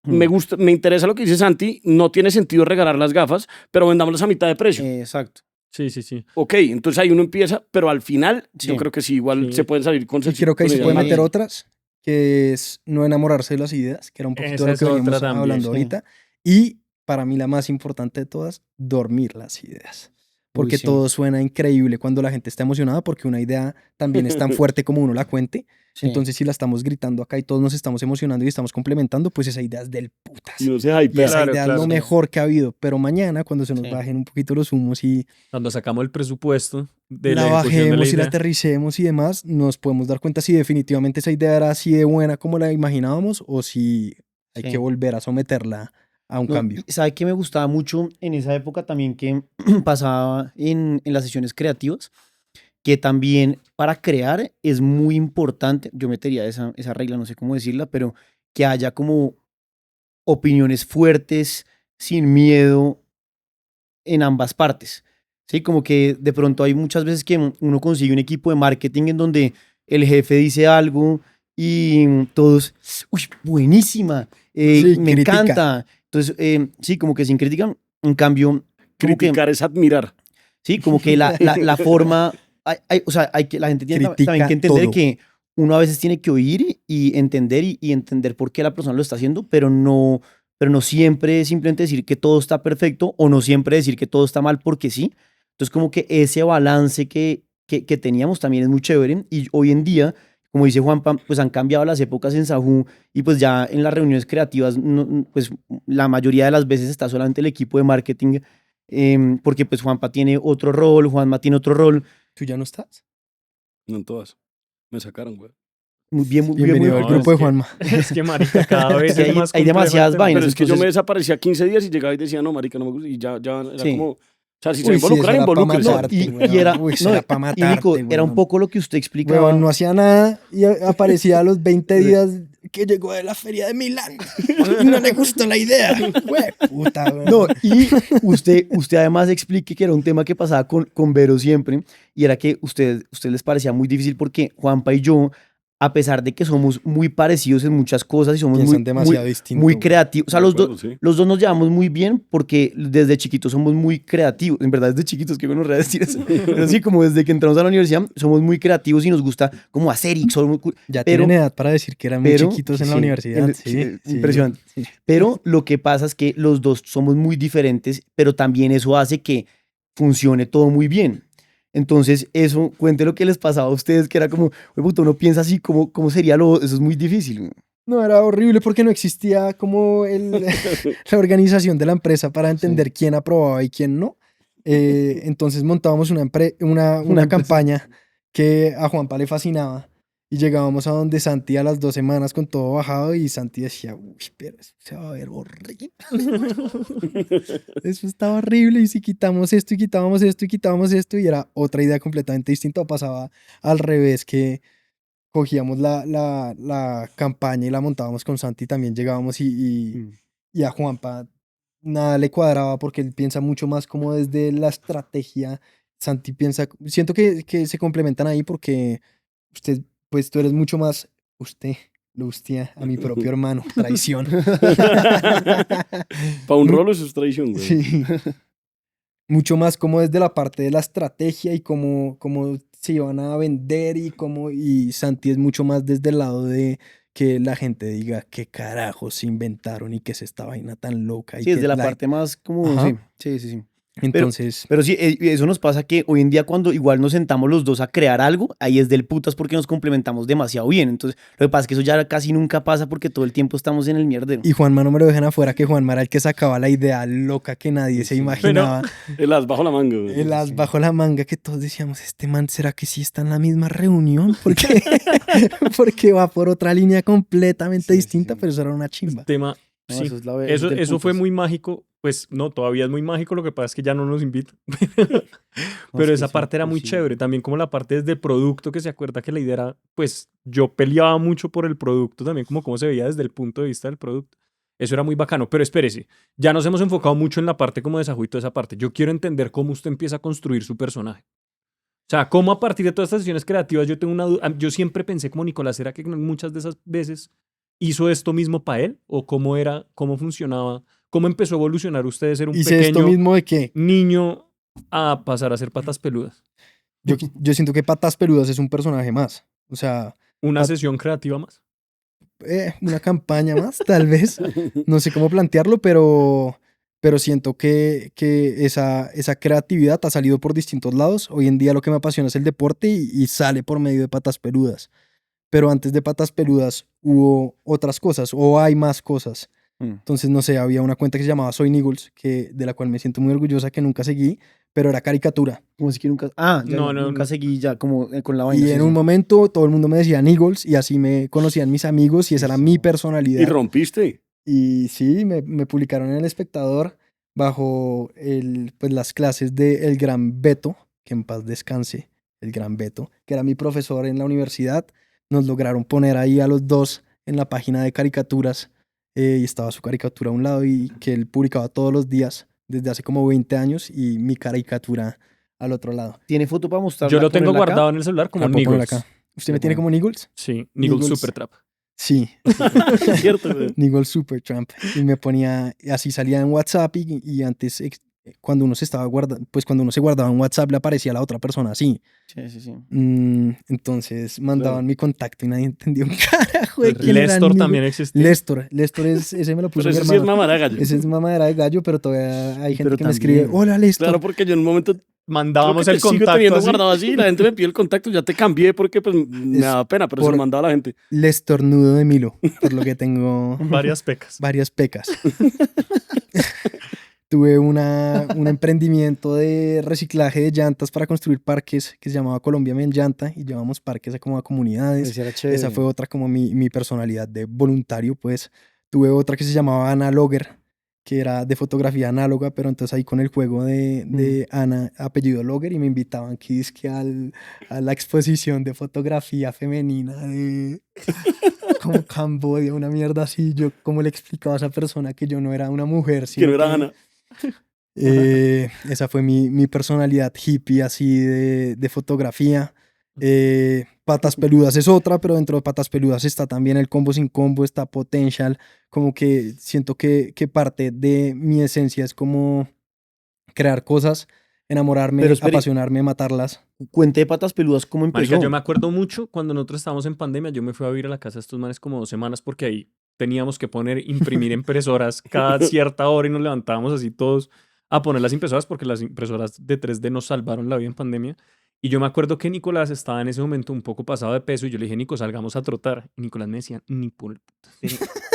Mm. me gusta, me interesa lo que dice Santi, no tiene sentido regalar las gafas, pero vendámoslas a mitad de precio. Exacto. Sí, sí, sí. Ok, entonces ahí uno empieza, pero al final Sí. yo creo que sí, igual Sí. se pueden salir con Y creo que ahí se con puede ideas meter Sí. otras, que es no enamorarse de las ideas, que era un poquito Esa de lo es que otra veníamos también, hablando sí. ahorita. Y para mí la más importante de todas, dormir las ideas. Porque sí. todo suena increíble cuando la gente está emocionada, porque una idea también es tan fuerte como uno la cuente. Sí. Entonces, si la estamos gritando acá y todos nos estamos emocionando y estamos complementando, pues esa idea es del putas. Y uno se Y hypea. esa Claro, idea es claro. lo mejor que ha habido. Pero mañana, cuando se nos Sí. bajen un poquito los humos y Cuando sacamos el presupuesto de la la ejecución de la bajemos y la idea. aterricemos y demás, nos podemos dar cuenta si definitivamente esa idea era así de buena como la imaginábamos o si hay Sí. que volver a someterla a un No, cambio. y ¿sabe qué me gustaba mucho en esa época también que pasaba en las sesiones creativas? que también para crear es muy importante, yo metería esa regla, no sé cómo decirla, pero que haya como opiniones fuertes, sin miedo en ambas partes. Sí, como que de pronto hay muchas veces que uno consigue un equipo de marketing en donde el jefe dice algo y todos, uy, buenísima, Sí, me critica. encanta. Entonces, sí, como que sin crítica, en cambio, como que, Criticar es admirar. sí, como que la forma, o sea, la gente tiene también Critica que entender todo. que uno a veces tiene que oír y entender y entender por qué la persona lo está haciendo, pero no siempre simplemente decir que todo está perfecto o no siempre decir que todo está mal porque sí. Entonces, como que ese balance que teníamos también es muy chévere y hoy en día, como dice Juanpa, pues han cambiado las épocas en Sajú y pues ya en las reuniones creativas, pues la mayoría de las veces está solamente el equipo de marketing, porque pues Juanpa tiene otro rol, Juanma tiene otro rol. ¿Tú ya no estás? No en todas. Me sacaron, güey. Muy bien, muy bien, Bienvenido muy al No, grupo de es que- Juanma. Es que, marica, cada vez que es más hay complejo el demasiadas tema. vainas. Pero es que yo entonces- me desaparecía 15 días y llegaba y decía, no, marica, no me gusta. Y ya era Sí. como... O sea, si se Uy, sí, involucran, eso era pa' involúquense. matarte, y weón. era, Uy, eso no, era pa' y Nico, matarte, era un weón. poco lo que usted explicaba. Weón, no hacía nada y aparecía a los 20 días que llegó de la feria de Milán. Y no le gustó la idea. Güey, puta, weón. No, y usted además explique que era un tema que pasaba con Vero siempre, y era que usted les parecía muy difícil porque Juanpa y yo, a pesar de que somos muy parecidos en muchas cosas y somos Piensan muy, demasiado muy, distinto, muy güey. creativos, o sea, De los, acuerdo, sí. los dos nos llevamos muy bien porque desde chiquitos somos muy creativos, en verdad desde chiquitos, que bueno decir eso, pero sí, como desde que entramos a la universidad somos muy creativos y nos gusta como hacer y somos muy Ya pero- tienen edad para decir que eran muy pero chiquitos en sí, la universidad. sí, Sí, sí. impresionante. Pero lo que pasa es que los dos somos muy diferentes, pero también eso hace que funcione todo muy bien. Entonces, eso, cuente lo que les pasaba a ustedes, que era como, "Oye, puta, uno piensa así, ¿cómo sería eso es muy difícil. No, era horrible porque no existía como la organización de la empresa para entender quién aprobaba y quién no. Entonces montábamos una Una empresa. campaña que a Juanpa le fascinaba y llegábamos a donde Santi a las 2 semanas con todo bajado y Santi decía, uy, pero eso se va a ver horrible. Eso estaba horrible y si quitamos esto y quitábamos esto y quitábamos esto y era otra idea completamente distinta o pasaba al revés que cogíamos la campaña y la montábamos con Santi, también llegábamos y a Juanpa nada le cuadraba porque él piensa mucho más como desde la estrategia. Santi piensa, siento que se complementan ahí porque usted, pues tú eres mucho más, usted, lo hostia a mi propio hermano, traición. Para un rolo eso es traición, güey. Sí. Mucho más como desde la parte de la estrategia y cómo se iban a vender y Santi es mucho más desde el lado de que la gente diga qué carajos se inventaron y qué es esta vaina tan loca. Y Sí, que desde la parte más como, Ajá. sí. Entonces, Pero sí, eso nos pasa que hoy en día cuando igual nos sentamos los dos a crear algo, ahí es del putas porque nos complementamos demasiado bien. Entonces, lo que pasa es que eso ya casi nunca pasa porque todo el tiempo estamos en el mierdero. y Juanma no me lo dejan afuera, que Juanma era el que sacaba la idea loca que nadie se imaginaba. El as bajo la manga, güey. El as bajo la manga que todos decíamos, este man, ¿será que sí está en la misma reunión? Porque, porque va por otra línea completamente distinta, pero eso era una chimba. Tema, No, sí. eso es Eso, del eso fue putas. muy mágico. Pues no, todavía es muy mágico. Lo que pasa es que ya no nos invitan. No, Pero es que esa sí, parte era muy sí. chévere. También como la parte desde el producto, que se acuerda que la idea era, pues yo peleaba mucho por el producto también, como cómo se veía desde el punto de vista del producto. Eso era muy bacano. Pero espérese, ya nos hemos enfocado mucho en la parte como de Sajú y toda esa parte. Yo quiero entender cómo usted empieza a construir su personaje. O sea, cómo a partir de todas estas sesiones creativas yo tengo una duda. Yo siempre pensé como Nicolás, ¿era que muchas de esas veces hizo esto mismo para él? ¿O cómo era, cómo funcionaba? ¿Cómo empezó a evolucionar usted de ser un Hice esto pequeño mismo de que niño a pasar a ser patas peludas? yo siento que Patas Peludas es un personaje más. O sea, Una Pat- sesión creativa más. una campaña más, tal vez. No sé cómo plantearlo, pero siento que esa creatividad ha salido por distintos lados. Hoy en día lo que me apasiona es el deporte y sale por medio de Patas Peludas. Pero antes de Patas Peludas hubo otras cosas o hay más cosas. Entonces, no sé, había una cuenta que se llamaba Soy Niggles, de la cual me siento muy orgullosa, que nunca seguí, pero era caricatura. Como si que nunca. Ah, ya No, nunca no. seguí ya como con la vaina. Y sí, en sí. un momento todo el mundo me decía Niggles y así me conocían mis amigos y esa era mi Y personalidad. rompiste. Y sí, me publicaron en El Espectador bajo pues, las clases de El Gran Beto, que en paz descanse. el gran Beto, que era mi profesor en la universidad. Nos lograron poner ahí a los dos en la página de caricaturas y estaba su caricatura a un lado y que él publicaba todos los días desde hace como 20 años y mi caricatura al otro lado. ¿Tiene foto para mostrarla? Yo lo tengo ponerla acá? guardado en el celular como La puedo poner Niggles. acá. ¿Usted me tiene como Niggles? Sí, Niggles Niggles. Super Trap. Sí, Es cierto, güey. Nigel Supertramp. Y me ponía, así salía en WhatsApp y antes, cuando uno se estaba guardando, pues cuando uno se guardaba en WhatsApp le aparecía a la otra persona así. Sí. Entonces mandaban Claro. mi contacto y nadie entendía un carajo de quién era Lestor Nigel. también existía. Lestor ese me lo puso Pero mi ese sí es hermano. mamá de gallo. Ese es mamadera de gallo, pero todavía hay gente Pero que me escribe, también. hola Lestor. Claro, porque yo en un momento Mandábamos creo el que te sigo contacto teniendo así. guardado así y la gente me pide el contacto, ya te cambié porque pues me Es daba pena, pero se por- lo mandaba a la gente. Lestornudo de Milo, por lo que tengo Varias pecas. varias pecas. Tuve un emprendimiento de reciclaje de llantas para construir parques que se llamaba Colombia Me Llanta y llevamos parques a como a comunidades. Ese era chévere. Esa fue otra como mi personalidad de voluntario, pues. Tuve otra que se llamaba Analogger, que era de fotografía análoga, pero entonces ahí con el juego de Ana, apellido Logger, y me invitaban aquí dizque a la exposición de fotografía femenina de como Cambodia, una mierda así. Yo como le explicaba a esa persona que yo no era una mujer, Que sino no era que, Ana. esa fue mi personalidad hippie así de fotografía. Patas Peludas es otra, pero dentro de Patas Peludas está también el Combo Sin Combo, está Potential, como que siento que parte de mi esencia es como crear cosas, enamorarme, Pero espere. apasionarme, matarlas. Cuente de patas peludas, ¿cómo empezó? Marica, yo me acuerdo mucho cuando nosotros estábamos en pandemia, yo me fui a vivir a la casa de estos manes como 2 semanas porque ahí teníamos que imprimir impresoras cada cierta hora y nos levantábamos así todos a poner las impresoras porque las impresoras de 3D nos salvaron la vida en pandemia. Y yo me acuerdo que Nicolás estaba en ese momento un poco pasado de peso y yo le dije, Nico, salgamos a trotar. Y Nicolás me decía, ni por el puto.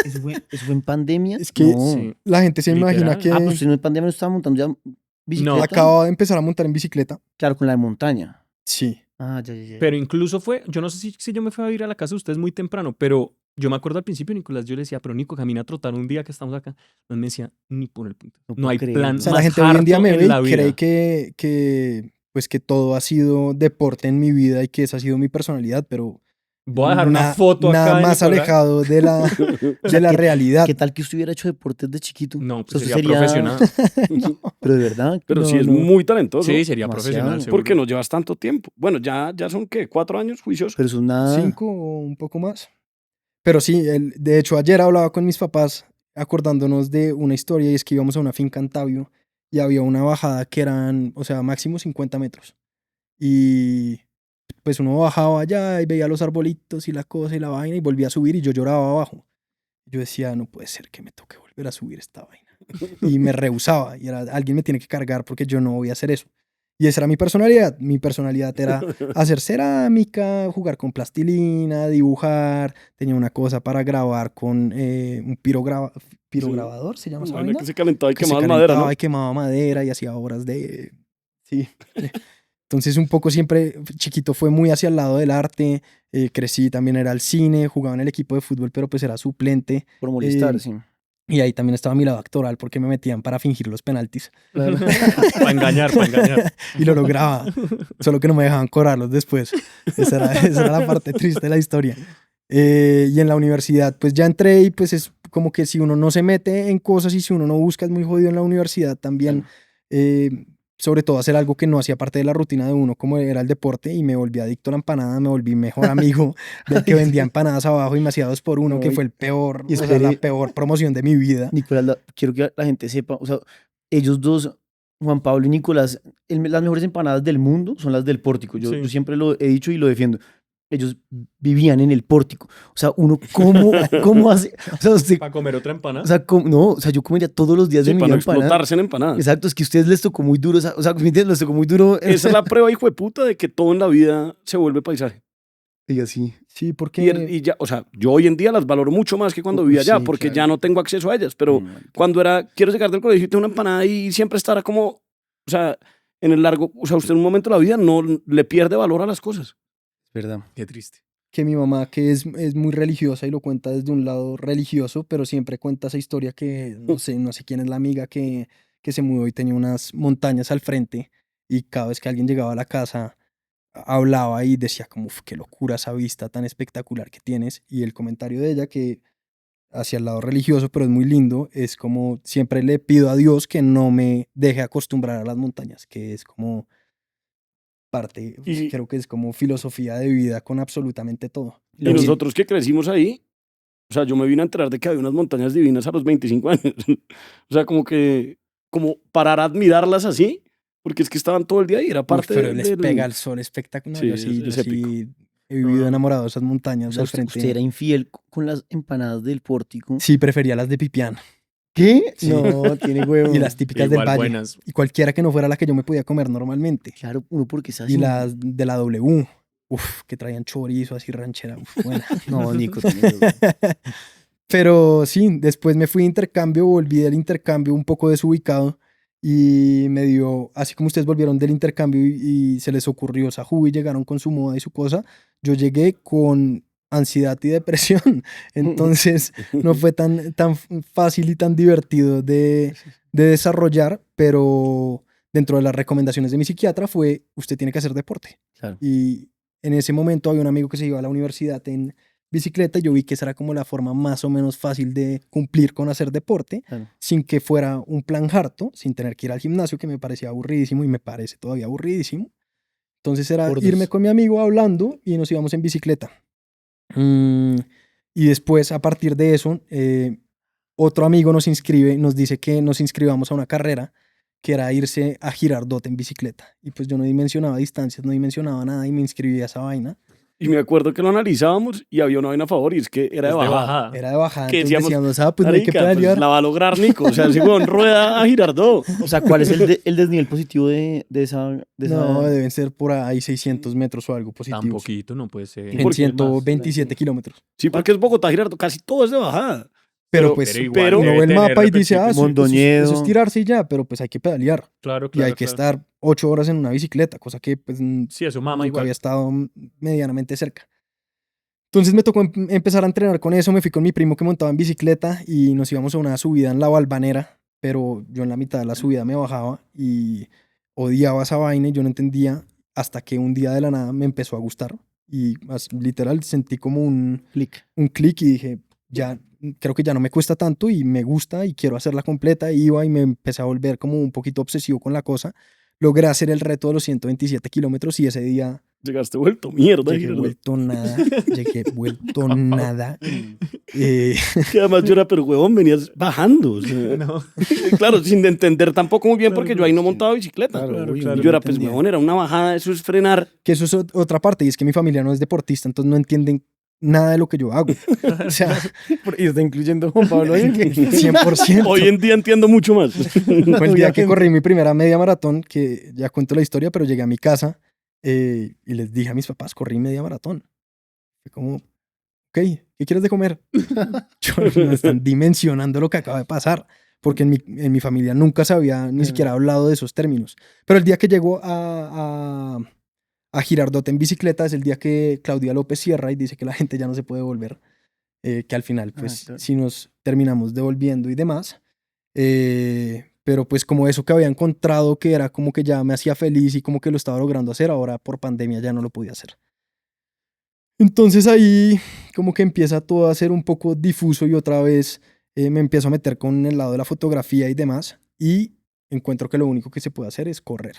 ¿Eso fue en pandemia? Es que No. Sí. la gente se imagina Literal. que Ah, pues usted en pandemia no estaba montando ya bicicleta. acababa de empezar a montar en bicicleta. Claro, con la de montaña. Sí. Ah, ya. Pero incluso fue, yo no sé si yo me fui a vivir a la casa de ustedes muy temprano, pero yo me acuerdo al principio, Nicolás, yo le decía, pero Nico, camina a trotar un día que estamos acá. Él me decía, ni por el punto. No No puedo hay creerlo. plan O sea, más la gente hoy en día harto me en ve la y vida. cree pues que todo ha sido deporte en mi vida y que esa ha sido mi personalidad, pero Voy a dejar una na- foto acá nada de más Nicolás. alejado de la, de la ¿qué- realidad. ¿Qué tal que usted hubiera hecho deportes de chiquito? No, O pues sea, sería usted profesional. Pero de verdad. Pero No, sí es no. muy talentoso. Sí, sería Demasiado. profesional. seguro. Porque no llevas tanto tiempo. Bueno, ya son, ¿qué? 4 años juiciosos. Pero eso es nada. 5 o un poco más. Pero sí, de hecho ayer hablaba con mis papás acordándonos de una historia y es que íbamos a una finca en Tabio y había una bajada que eran, o sea, máximo 50 metros. Y pues uno bajaba allá y veía los arbolitos y la cosa y la vaina y volvía a subir y yo lloraba abajo. Yo decía, no puede ser que me toque volver a subir esta vaina. Y me rehusaba y era, alguien me tiene que cargar porque yo no voy a hacer eso. Y esa era mi personalidad. Mi personalidad era hacer cerámica, jugar con plastilina, dibujar. Tenía una cosa para grabar con un pirograbador, se llama esa Bueno, vaina. que se calentaba y Que se quemaba madera, calentaba ¿no? y quemaba madera y hacía obras de... Sí. Entonces un poco siempre, chiquito fue muy hacia el lado del arte, crecí, también era el cine, jugaba en el equipo de fútbol, pero pues era suplente. Por molestar, Eh, sí. Y ahí también estaba mi lado actoral porque me metían para fingir los penaltis. Para engañar, para engañar. Y lo lograba, solo que no me dejaban cobrarlos después. Esa era la parte triste de la historia. Y en la universidad, pues ya entré y pues es como que si uno no se mete en cosas y si uno no busca, es muy jodido en la universidad también. Sobre todo hacer algo que no hacía parte de la rutina de uno, como era el deporte, y me volví adicto a la empanada, me volví mejor amigo del que vendía empanadas abajo y me hacía 2 por 1, que Ay. fue el peor, Y o sea, la espere- peor promoción de mi vida. Nicolás, quiero que la gente sepa, o sea, ellos dos, Juan Pablo y Nicolás, las mejores empanadas del mundo son las del pórtico. Yo Sí. siempre lo he dicho y lo defiendo. Ellos vivían en el pórtico. O sea, uno, ¿cómo hace? O sea, usted, Para comer otra empanada. o sea, no, o sea, yo comería todos los días Sí, de mi para vida no empanada. explotarse en empanadas. Exacto, es que a ustedes les tocó muy duro, o sea, ¿me entiendes? Les tocó muy duro. Esa es la prueba, hijo de puta, de que todo en la vida se vuelve paisaje. Y así. Sí, Y, porque y ya, o sea, yo hoy en día las valoro mucho más que cuando vivía allá, Sí, porque claro. ya no tengo acceso a ellas. Pero cuando quiero llegar del colegio y tengo una empanada y siempre estará como, o sea, en el largo, o sea, usted en un momento de la vida no le pierde valor a las cosas. Verdad. Qué triste. que mi mamá, que es muy religiosa y lo cuenta desde un lado religioso, pero siempre cuenta esa historia que no sé quién es la amiga que se mudó y tenía unas montañas al frente y cada vez que alguien llegaba a la casa hablaba y decía como, "Uf, qué locura esa vista tan espectacular que tienes". Y el comentario de ella, que hacia el lado religioso, pero es muy lindo, es como siempre le pido a Dios que no me deje acostumbrar a las montañas, que es como parte, Y- creo que es como filosofía de vida con absolutamente todo. Y nosotros que crecimos ahí, o sea, yo me vine a enterar de que había unas montañas divinas a los 25 años. O sea, como parar a admirarlas así, porque es que estaban todo el día ahí, era Uf, parte pero les del... pega el sol espectacular. Sí, Yo sí, es yo épico. sí he vivido no. enamorado de esas O montañas sea, del usted, frente. usted era infiel con las empanadas del pórtico. Sí, prefería las de Pipián ¿Qué? Sí. No, tiene huevo. y las típicas del Igual Valle. buenas. Y cualquiera que no fuera la que yo me podía comer normalmente. Claro, uno porque es así. Y las de la W. Uf, que traían chorizo así ranchera. Uf, buena. No, Nico, tiene huevo. Pero sí, después me fui de intercambio, volví del intercambio un poco desubicado y me dio, así como ustedes volvieron del intercambio y se les ocurrió Sajú y llegaron con su moda y su cosa, yo llegué con ansiedad y depresión. Entonces no fue tan fácil y tan divertido de desarrollar, pero dentro de las recomendaciones de mi psiquiatra fue, usted tiene que hacer deporte. Claro. Y en ese momento había un amigo que se iba a la universidad en bicicleta y yo vi que esa era como la forma más o menos fácil de cumplir con hacer deporte Claro. sin que fuera un plan harto, sin tener que ir al gimnasio, que me parecía aburridísimo y me parece todavía aburridísimo. Entonces era Por irme dos. con mi amigo hablando y nos íbamos en bicicleta. Y después, a partir de eso, otro amigo nos inscribe, nos dice que nos inscribamos a una carrera que era irse a Girardot en bicicleta. Y pues yo no dimensionaba distancias, no dimensionaba nada y me inscribí a esa vaina. Y me acuerdo que lo analizábamos y había una vaina a favor y es que era de Es de bajada. bajada. Era de bajada, Que entonces decíamos, decíamos, pues no hay que Marica, pues, pedalear. la va a lograr Nico. O sea, ese huevón rueda a Girardot. O sea, ¿cuál es el desnivel positivo de esa? No, deben ser por ahí 600 metros o algo Tan positivos. poquito, no puede ser. En ¿Por qué 127 kilómetros. Sí, porque es Bogotá, Girardot, casi todo es de bajada. Pero pues pero igual uno debe ve el tener mapa y dice, repeticiones. Mondoñedo. eso es tirarse y ya, pero pues hay que pedalear. Claro, Y claro. hay que claro. estar 8 horas en una bicicleta, cosa que pues Sí, eso mama nunca igual. había estado medianamente cerca. Entonces me tocó empezar a entrenar con eso, me fui con mi primo que montaba en bicicleta y nos íbamos a una subida en la Valvanera, pero yo en la mitad de la subida me bajaba y odiaba esa vaina y yo no entendía hasta que un día de la nada me empezó a gustar y literal sentí como un clic y dije, ya, creo que ya no me cuesta tanto y me gusta y quiero hacerla completa. Iba y me empecé a volver como un poquito obsesivo con la cosa. Logré hacer el reto de los 127 kilómetros y ese día Llegaste vuelto mierda. llegué Girardot. vuelto nada. Llegué vuelto nada. Eh, Que además yo era, pero huevón, venías bajando. O sea, No. claro, sin entender tampoco muy bien Claro, porque yo ahí no montaba bicicleta. Claro, Y claro, yo era, no pues, entendía. huevón, era una bajada, eso es frenar. que eso es otra parte y es que mi familia no es deportista, entonces no entienden nada de lo que yo hago. O sea, Y está incluyendo a Juan Pablo ahí. 100%. Hoy en día entiendo mucho más. Fue el día que corrí mi primera media maratón, que ya cuento la historia, pero llegué a mi casa y les dije a mis papás, corrí media maratón. Fue como, ok, ¿qué quieres de comer? No están dimensionando lo que acaba de pasar, porque en mi familia nunca se había ni siquiera hablado de esos términos. Pero el día que llego a Girardot en bicicleta es el día que Claudia López cierra y dice que la gente ya no se puede volver, que al final pues claro. sí nos terminamos devolviendo y demás. Pero pues como eso que había encontrado que era como que ya me hacía feliz y como que lo estaba logrando hacer, ahora por pandemia ya no lo podía hacer. Entonces ahí como que empieza todo a ser un poco difuso y otra vez me empiezo a meter con el lado de la fotografía y demás y encuentro que lo único que se puede hacer es correr.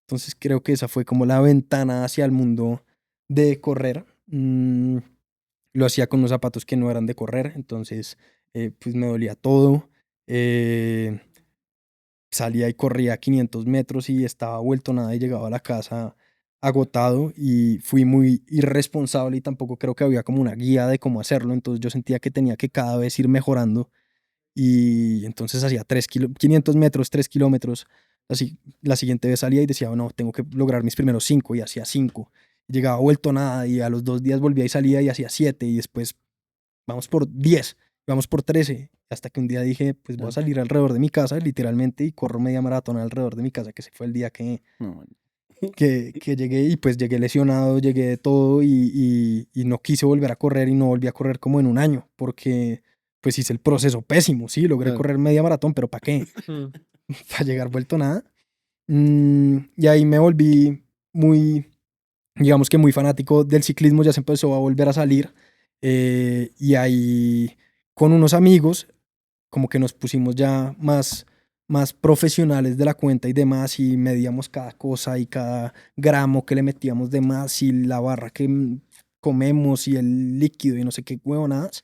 Entonces creo que esa fue como la ventana hacia el mundo de correr. Lo hacía con unos zapatos que no eran de correr, entonces pues me dolía todo. Salía y corría 500 metros y estaba vuelto nada y llegaba a la casa agotado y fui muy irresponsable y tampoco creo que había como una guía de cómo hacerlo, entonces yo sentía que tenía que cada vez ir mejorando y entonces hacía 500 metros, 3 kilómetros, así, la siguiente vez salía y decía, no, tengo que lograr mis primeros 5 y hacía 5, llegaba vuelto nada y a los 2 días volvía y salía y hacía 7 y después vamos por 10, vamos por 13, hasta que un día dije, pues voy a salir alrededor de mi casa, literalmente, y corro media maratón alrededor de mi casa, que ese fue el día que llegué y pues llegué lesionado, llegué de todo y no quise volver a correr y no volví a correr como en un año, porque pues hice el proceso pésimo, sí, logré correr media maratón, pero ¿para qué? Para llegar vuelto nada. Y ahí me volví muy digamos que muy fanático del ciclismo, ya se empezó a volver a salir. Y ahí con unos amigos como que nos pusimos ya más profesionales de la cuenta y demás, y medíamos cada cosa y cada gramo que le metíamos de más y la barra que comemos y el líquido y no sé qué huevonadas.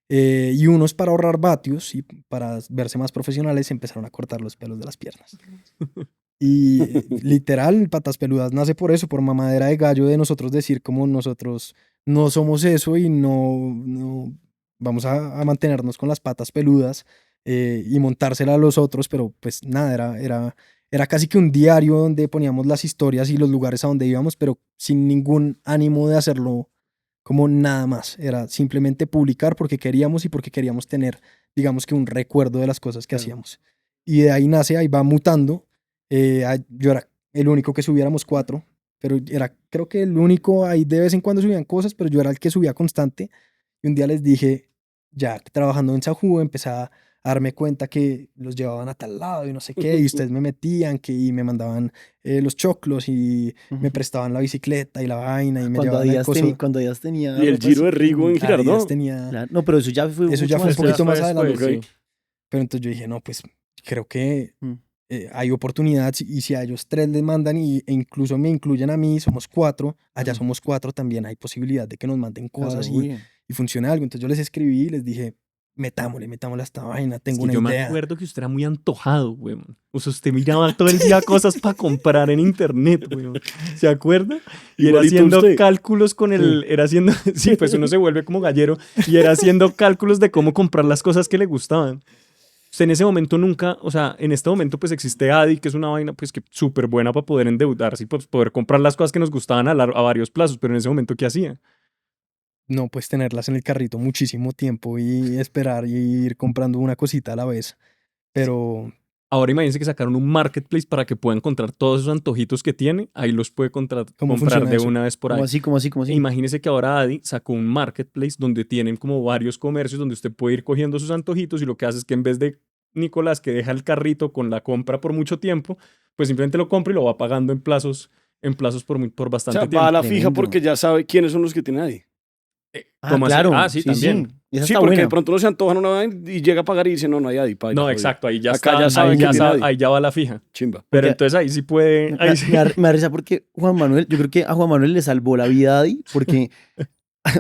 Y unos, para ahorrar vatios y para verse más profesionales, empezaron a cortar los pelos de las piernas. Y literal, Patas Peludas nace por eso, por mamadera de gallo de nosotros decir como nosotros no somos eso y no vamos a mantenernos con las patas peludas y montársela a los otros, pero pues nada, era casi que un diario donde poníamos las historias y los lugares a donde íbamos, pero sin ningún ánimo de hacerlo como nada más. Era simplemente publicar porque queríamos y porque queríamos tener, digamos que un recuerdo de las cosas que hacíamos. Y de ahí nace, ahí va mutando. Yo era el único que subiéramos 4, pero era creo que el único, ahí de vez en cuando subían cosas, pero yo era el que subía constante. Y un día les dije, ya trabajando en Sajú, empecé a darme cuenta que los llevaban a tal lado y no sé qué, y ustedes me metían, y me mandaban los choclos y me prestaban la bicicleta y la vaina y me llevaban el coso. Cuando Adidas tenía... Y el Giro de Rigo en Girardot. Adidas tenía... Claro, no, pero eso ya fue Eso mucho ya fue un más poquito después. más adelante. después, sí. Pero entonces yo dije, no, pues creo que Mm. hay oportunidad, y si a ellos 3 les mandan e incluso me incluyen a mí, somos 4, allá Ujú. somos 4, también hay posibilidad de que nos manden cosas Claro, y uy. funcione algo. Entonces yo les escribí y les dije, metámosle a esta vaina, Es tengo que una yo me idea. acuerdo que usted era muy antojado, weón. O sea, usted miraba todo el día cosas para comprar en internet, weón. ¿Se acuerda? Y era Igualito haciendo usted. cálculos con el... Era haciendo... Sí, pues uno se vuelve como gallero. Y era haciendo cálculos de cómo comprar las cosas que le gustaban. Usted en ese momento nunca... O sea, en este momento pues existe Adi, que es una vaina pues que súper buena para poder endeudarse y pues, poder comprar las cosas que nos gustaban a varios plazos. Pero en ese momento, ¿qué hacía? No, pues tenerlas en el carrito muchísimo tiempo y esperar y ir comprando una cosita a la vez. Pero Ahora imagínense que sacaron un marketplace para que pueda encontrar todos esos antojitos que tiene. Ahí los puede ¿Cómo comprar funciona de eso? una vez por ahí. ¿Cómo así? Imagínese que ahora Adi sacó un marketplace donde tienen como varios comercios donde usted puede ir cogiendo sus antojitos y lo que hace es que en vez de Nicolás que deja el carrito con la compra por mucho tiempo, pues simplemente lo compra y lo va pagando en plazos por O bastante sea, tiempo. va a la fija Tremendo. porque ya sabe quiénes son los que tiene ahí. ¿Cómo así? claro. Ah, sí, también. Esa Sí, está porque buena. de pronto no se antojan una vaina y llega a pagar y dice, no hay Adi. No, exacto, ahí ya Acá está, ya saben ahí, que ya tiene Adi. ahí ya va la fija. Chimba. Pero Porque- entonces ahí sí puede... Ahí sí. Me da risa porque Juan Manuel, yo creo que a Juan Manuel le salvó la vida a Adi, porque,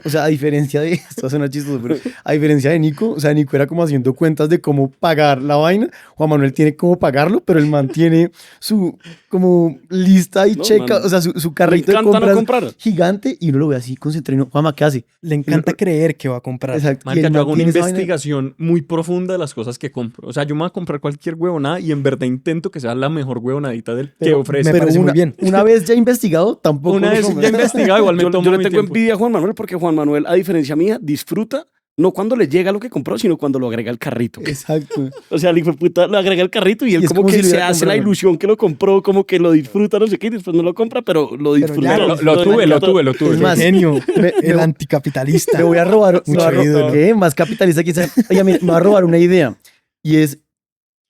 o sea, a diferencia de, esto suena chistoso, pero a diferencia de Nico, o sea, Nico era como haciendo cuentas de cómo pagar la vaina, Juan Manuel tiene cómo pagarlo, pero él mantiene su como lista y No, checa, man. o sea, su Le carrito de encanta no compras comprar. gigante y uno lo ve así concentrado y no, Juanma, ¿qué hace? le encanta creer que va a comprar. Exacto. y Marica, él yo hago una mantiene esa vaina. investigación muy profunda de las cosas que compro. O sea, yo me voy a comprar cualquier huevonada y en verdad intento que sea la mejor huevonadita que Pero- ofrece. me parece muy una, bien. una vez ya investigado, tampoco Una lo vez compras. ya investigado, igual me Yo tomo le mi tengo tiempo. envidia a Juan Manuel porque Juan Manuel, a diferencia mía, disfruta no cuando le llega lo que compró, sino cuando lo agrega al carrito. Exacto. O sea, el hijo de puta lo agrega al carrito y él Y es como como que si lo se hubiera hace la comprado. ilusión que lo compró, como que lo disfruta, no sé qué, y después no lo compra, pero lo Pero disfruta. ya Lo disfruta tuve, del lo gato. tuve, lo tuve. Es más, Genio, me- el me- anticapitalista. Me voy a robar, Mucho ídolo. ¿qué? Más capitalista quizá. Oiga, mire, me voy a robar una idea. Y es,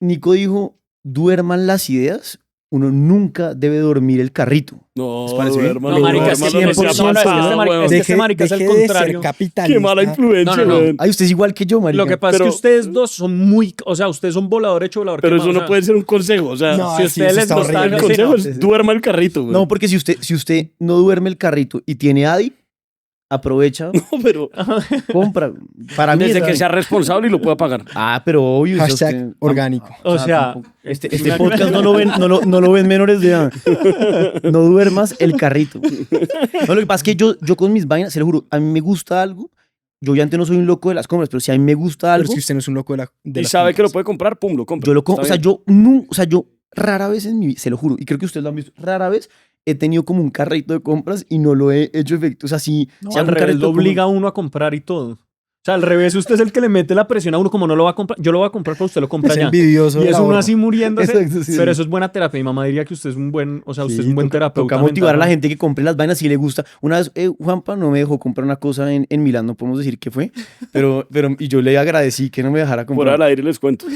Nico dijo, duerman las ideas, uno nunca debe dormir el carrito. No, ¿Les parece bien? hermano, No, marica, es que hermano, no sea 100% pasado, weón. este marica es el deje de ser contrario. capitalista. Qué mala influencia, No, no, no. weón. Ay, usted es igual que yo, marica. Lo que pasa Pero- es que ustedes dos son muy... O sea, ustedes son volador hecho, volador Pero quemado, eso no o sea, puede ser un consejo, o sea, No, si sí, ustedes eso les está gustan- horrible. el sí, consejo no. es duerma el carrito, güey. No, porque si usted no duerme el carrito y tiene Adi, aprovecha, No, pero compra. Para mí desde es que Adi. sea responsable y lo pueda pagar. Ah, pero obvio. o sea, Hashtag usted- orgánico. O sea, tampoco- este una- podcast no lo ven, no lo ven menores de edad. No duermas el carrito. No, lo que pasa es que yo con mis vainas, se lo juro, a mí me gusta algo. Yo ya antes no soy un loco de las compras, pero si a mí me gusta Pero algo, si usted no es un loco de Y las sabe que lo compras. puede comprar, pum, lo compra. yo lo compro. O Está sea, bien. yo rara vez en mi vida, se lo juro, y creo que ustedes lo han visto, rara vez he tenido como un carrito de compras y no lo he hecho efecto. O sea, si No, si al hago un revés, carrito lo de obliga a uno a comprar y todo. O sea, al revés, usted es el que le mete la presión a uno, como no lo va a comprar. Yo lo voy a comprar, pero usted lo compra Es ya. envidioso. Y del es uno ahorro. así muriéndose. Exacto, sí, Pero sí. eso es buena terapia. Mi mamá diría que usted es un buen, o sea, usted Sí, es un buen toca- terapeuta. Toca motivar a la mental, gente que compre las vainas si le gusta. Una vez Juanpa no me dejó comprar una cosa en Milán, no podemos decir qué fue, pero y yo le agradecí que no me dejara Por comprar. al aire les cuento.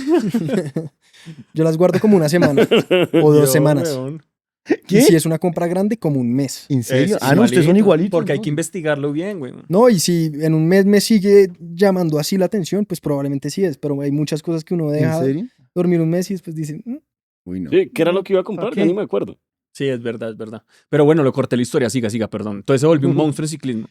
Yo las guardo como una semana o ¿no? 2 Yo, semanas. weón. ¿Qué? Y si es una compra grande, como un mes. ¿En serio? Es Ustedes son igualitos. Porque hay ¿no? que investigarlo bien, güey. No, y si en un mes me sigue llamando así la atención, pues probablemente sí es, pero hay muchas cosas que uno ¿En deja serio? dormir un mes y después dice, Uy, no. Sí, ¿qué era lo que iba a comprar? qué? Ya ni me acuerdo. Sí, es verdad, es verdad. Pero bueno, lo corté la historia, siga, perdón. Entonces se volvió un monstruo en ciclismo.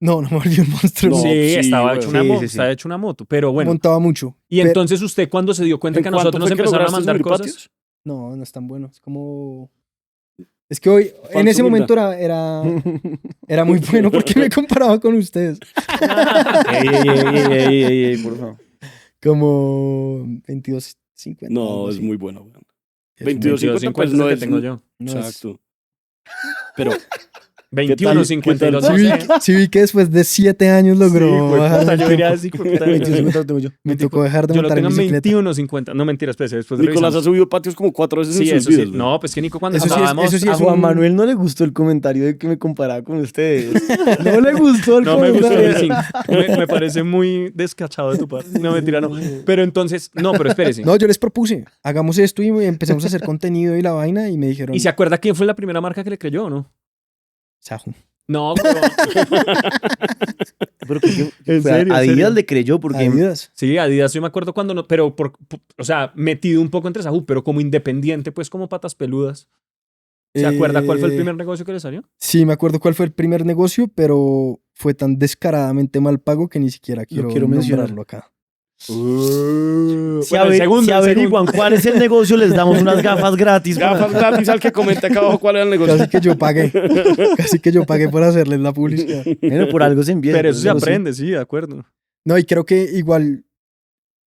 no me volví un monstruo. No, sí, sí, estaba güey. hecho una Sí, moto, sí, sí. estaba hecho una moto. Pero bueno, Montaba mucho. y entonces usted cuando se dio cuenta ¿En que a cuánto nosotros nos fue que empezaron a lograste mandar subir cosas. patios? No es tan bueno. Es como... Es que hoy, en Falsa ese momento humildad. era muy bueno porque me comparaba con ustedes. Ey, por favor. Como 22.50. No, algo es así. muy bueno. Weón. Es 22.50 pues es el no que es... tengo yo. No es- Exacto. Pero 21.52. tal? Sí vi que después de 7 años logró bajar Puta, el yo tiempo. diría así, puta, 25 lo tengo yo. Me tocó dejar de yo lo montar en tengo en bicicleta. 21.50. No, mentira, espérese, después Nicolás ha revisamos. subido patios como 4 veces Sí, en eso sus sí. videos. No, pues que Nico, cuando Eso sí es- estábamos... eso sí A es Juan un- Manuel no le gustó el comentario de que me comparaba con ustedes. No le gustó el No me gustó comentario. me parece muy descachado de tu parte. No, mentira, no. Pero entonces, no, pero espérese. No, yo les propuse, hagamos esto y empezamos a hacer contenido y la vaina y me dijeron, ¿Y se acuerda quién fue la primera marca que le creyó o no? Sajo. No, pero... Pero que ¿En fue serio, en Adidas serio? le creyó porque Adidas. Sí, Adidas, yo me acuerdo cuando no, pero o sea, metido un poco entre Sajú, pero como independiente, pues como patas peludas. ¿Se acuerda cuál fue el primer negocio que le salió? Sí, me acuerdo cuál fue el primer negocio, pero fue tan descaradamente mal pago que ni siquiera quiero mencionar. nombrarlo acá. si, Bueno, el segundo, si el averiguan cuál es el negocio, les damos unas gafas gratis. Gafas gratis al que comente acá abajo cuál era el negocio. Casi que yo pagué por hacerles la publicidad. Bueno, por algo se empieza. Pero eso se Pero sí. aprende, sí, de acuerdo. No, y creo que igual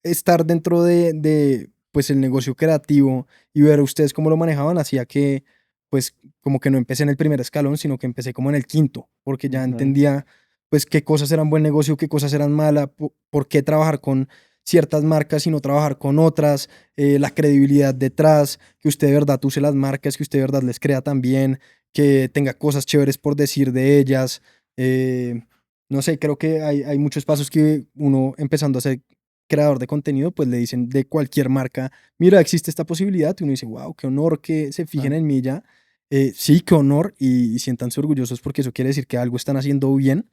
estar dentro de pues el negocio creativo y ver ustedes cómo lo manejaban hacía que pues como que no empecé en el primer escalón, sino que empecé como en el quinto, porque ya Ujú. entendía pues qué cosas eran buen negocio, qué cosas eran malas, por qué trabajar con ciertas marcas y no trabajar con otras, la credibilidad detrás, que usted de verdad use las marcas, que usted de verdad les crea también, que tenga cosas chéveres por decir de ellas. No sé, creo que hay muchos pasos que uno empezando a ser creador de contenido, pues le dicen de cualquier marca, mira, existe esta posibilidad, y uno dice, wow, qué honor que se fijen en mí ya. Sí, qué honor, y siéntanse orgullosos porque eso quiere decir que algo están haciendo bien,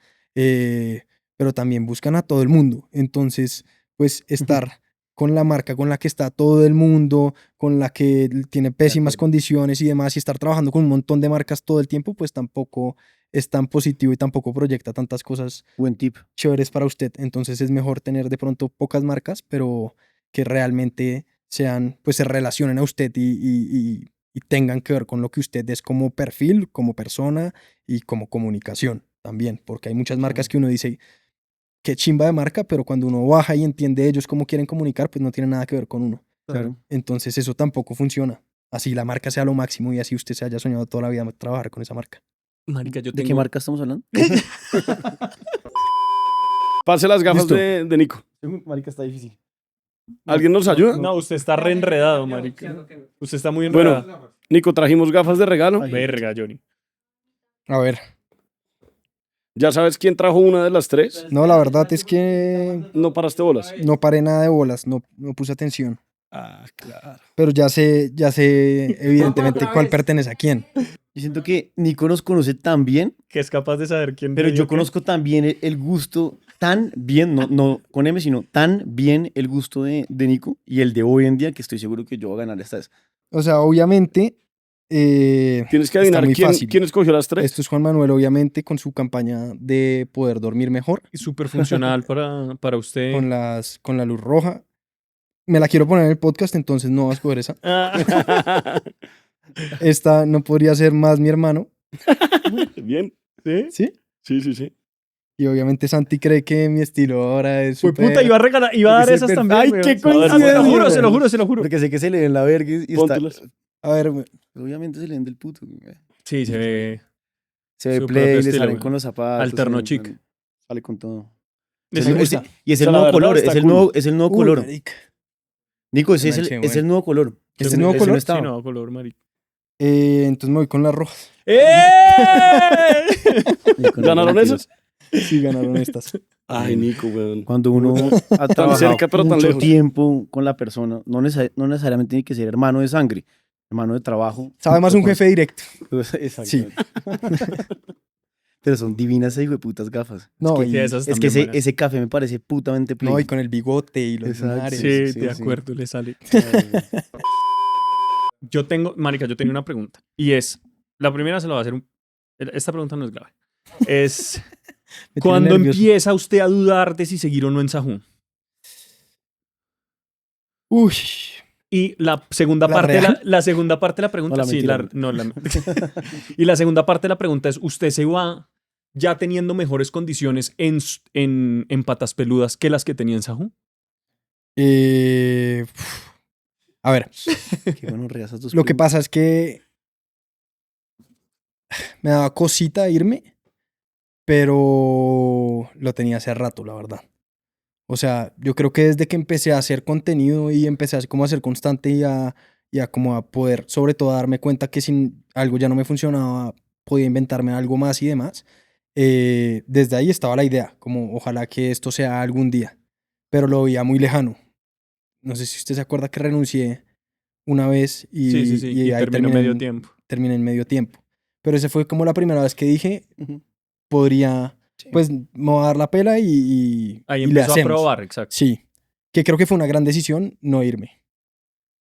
pero también buscan a todo el mundo. Entonces, pues estar con la marca con la que está todo el mundo, con la que tiene pésimas condiciones y demás, y estar trabajando con un montón de marcas todo el tiempo, pues tampoco es tan positivo y tampoco proyecta tantas cosas Buen tip. chéveres para usted. Entonces es mejor tener de pronto pocas marcas, pero que realmente sean, pues se relacionen a usted y tengan que ver con lo que usted es como perfil, como persona y como comunicación también, porque hay muchas marcas que uno dice, qué chimba de marca, pero cuando uno baja y entiende ellos cómo quieren comunicar, pues no tiene nada que ver con uno. Claro. Entonces eso tampoco funciona. Así la marca sea lo máximo y así usted se haya soñado toda la vida trabajar con esa marca. Marica, yo ¿De tengo... qué marca estamos hablando? Pase las gafas Listo. de Nico. Marica, está difícil. ¿Alguien nos ayuda? No, usted está reenredado, marica. Usted está muy Bueno, enredado. Nico, trajimos gafas de regalo. Ay. Verga, Johnny. A ver, ¿Ya sabes quién trajo una de las 3? no, la verdad es que No paraste bolas. no paré nada de bolas, no puse atención. Ah, claro. Pero ya sé evidentemente cuál pertenece a quién. Yo siento que Nico nos conoce tan bien, Que es capaz de saber quién... pero le dio yo qué. conozco también el gusto tan bien, no con M, sino tan bien el gusto de Nico y el de hoy en día que estoy seguro que yo voy a ganar esta vez. O sea, obviamente... Tienes que está adivinar muy quién, fácil. quién escogió las 3. Esto es Juan Manuel, obviamente, con su campaña de poder dormir mejor, Y súper funcional para usted. con la luz roja. Me la quiero poner en el podcast, entonces no vas a escoger esa. Ah, Esta no podría ser más mi hermano, Bien. ¿sí? ¿sí? Sí, sí, sí. Y obviamente Santi cree que mi estilo ahora es Fue súper... puta, iba a regalar, iba a dar Porque esas soy también. Ay, weón. qué A ver, Se lo coincidencia, juro, se lo weón. juro, se lo juro. Porque sé que se le ven la verga y está... Póntelas. A ver, Obviamente se le ven del puto. Sí, se ve. Se ve Su play, propio le estilo, salen güey. con los zapatos. Alterno se- chic. Sale con todo. Ese me gusta. Y es O sea, el la nuevo verdad color, está es el cool. nuevo, es el nuevo Uy, color. marica. Nico, ese Manche, es el bueno. nuevo color. ¿Este es nuevo Ese color? no Sí, estaba. no, color marica. Entonces me voy con las rojas. ¡Eh! Nico, no, ¿Ganaron mentiras. esas? Sí, ganaron estas. Ay, Nico, weón. Cuando uno ha trabajado cerca, pero tan mucho lejos. tiempo con la persona, no necesariamente tiene que ser hermano de sangre, hermano de trabajo. Sabe más un jefe directo. Exactamente. Pero son divinas esas hijueputas gafas. No, Sí, y, esas Es que también buenas. ese café me parece putamente play. no, y con el bigote y los Exacto. lunares. Sí, sí, de sí. acuerdo, le sale. Marica, yo tenía una pregunta. Y es, la primera se la va a hacer esta pregunta no es grave. Es, Me tiene ¿cuándo nervioso. empieza usted a dudar de si seguir o no en Sahú? Uy, Y la segunda ¿La parte, real? la segunda parte de la pregunta, No, la sí, mentira, no, y la segunda parte de la pregunta es, ¿usted se va ya teniendo mejores condiciones en Patas Peludas que las que tenía en Sahú? a ver, Qué bueno, esas dos lo que preguntas. pasa es que me daba cosita irme, pero lo tenía hace rato, la verdad. O sea, yo creo que desde que empecé a hacer contenido y empecé a como a ser constante y a como a poder, sobre todo, a darme cuenta que si algo ya no me funcionaba, podía inventarme algo más y demás. Desde ahí estaba la idea, como ojalá que esto sea algún día, pero lo veía muy lejano. No sé si usted se acuerda que renuncié una vez Sí, sí, sí. Y ahí terminó medio tiempo. terminé en medio tiempo. Pero ese fue como la primera vez que dije, Ujú. podría, Sí. pues, me voy a dar la pela Ahí y le empezó a hacemos. probar, exacto. Sí, que creo que fue una gran decisión no irme.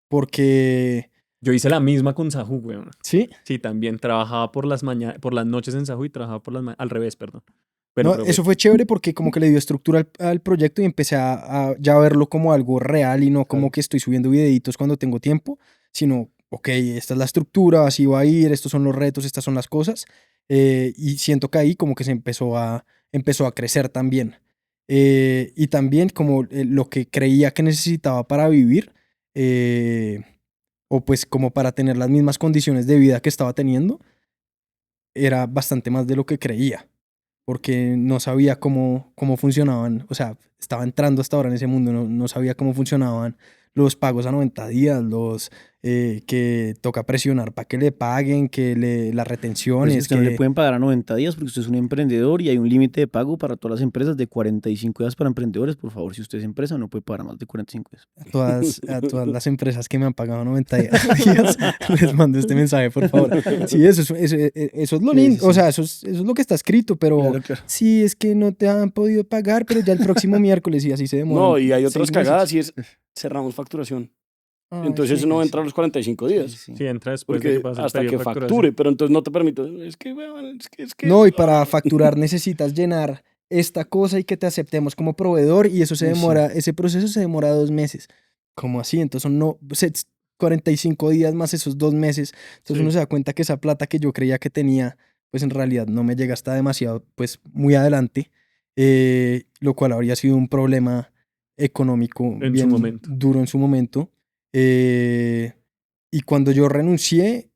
Porque, Yo hice la misma con Sahú, weón. sí, Sí, también trabajaba por las noches en Sahú y trabajaba por al revés, perdón. no, Pero eso fue chévere porque como que le dio estructura al proyecto y empecé a ya verlo como algo real y no como Claro. que estoy subiendo videitos cuando tengo tiempo, sino, ok, esta es la estructura, así va a ir, estos son los retos, estas son las cosas. Y siento que ahí como que se empezó a crecer también. Y también como lo que creía que necesitaba para vivir, eh, o pues como para tener las mismas condiciones de vida que estaba teniendo, era bastante más de lo que creía porque no sabía cómo funcionaban, o sea, estaba entrando hasta ahora en ese mundo, no sabía cómo funcionaban los pagos a 90 días, que toca presionar para que le paguen, las Pero es que retenciones, usted no le que pueden pagar a 90 días porque usted es un emprendedor y hay un límite de pago para todas las empresas de 45 días para emprendedores. Por favor, si usted es empresa, no puede pagar más de 45 días. a todas las empresas que me han pagado 90 días, les mando este mensaje, por favor. Sí, eso es lo Sí, lindo, sí, o sí. sea, eso es lo que está escrito, pero Claro. sí, es que no te han podido pagar, pero ya el próximo miércoles y así se demoran No, y hay otras 6 meses. cagadas y es cerramos facturación. Ay, Entonces sí. eso no entra a los 45 días. sí, entra después de Porque que pase el hasta periodo que de facturación. facture, pero entonces no te permite. Es que, weón, es que. No, y para facturar necesitas llenar esta cosa y que te aceptemos como proveedor y eso se Uy, sí. demora, ese proceso se demora 2 meses. ¿Cómo así? Entonces son 45 días más esos 2 meses. Entonces Sí. uno se da cuenta que esa plata que yo creía que tenía, pues en realidad no me llega hasta demasiado, pues muy adelante, lo cual habría sido un problema económico En bien su momento. duro en su momento. Y cuando yo renuncié,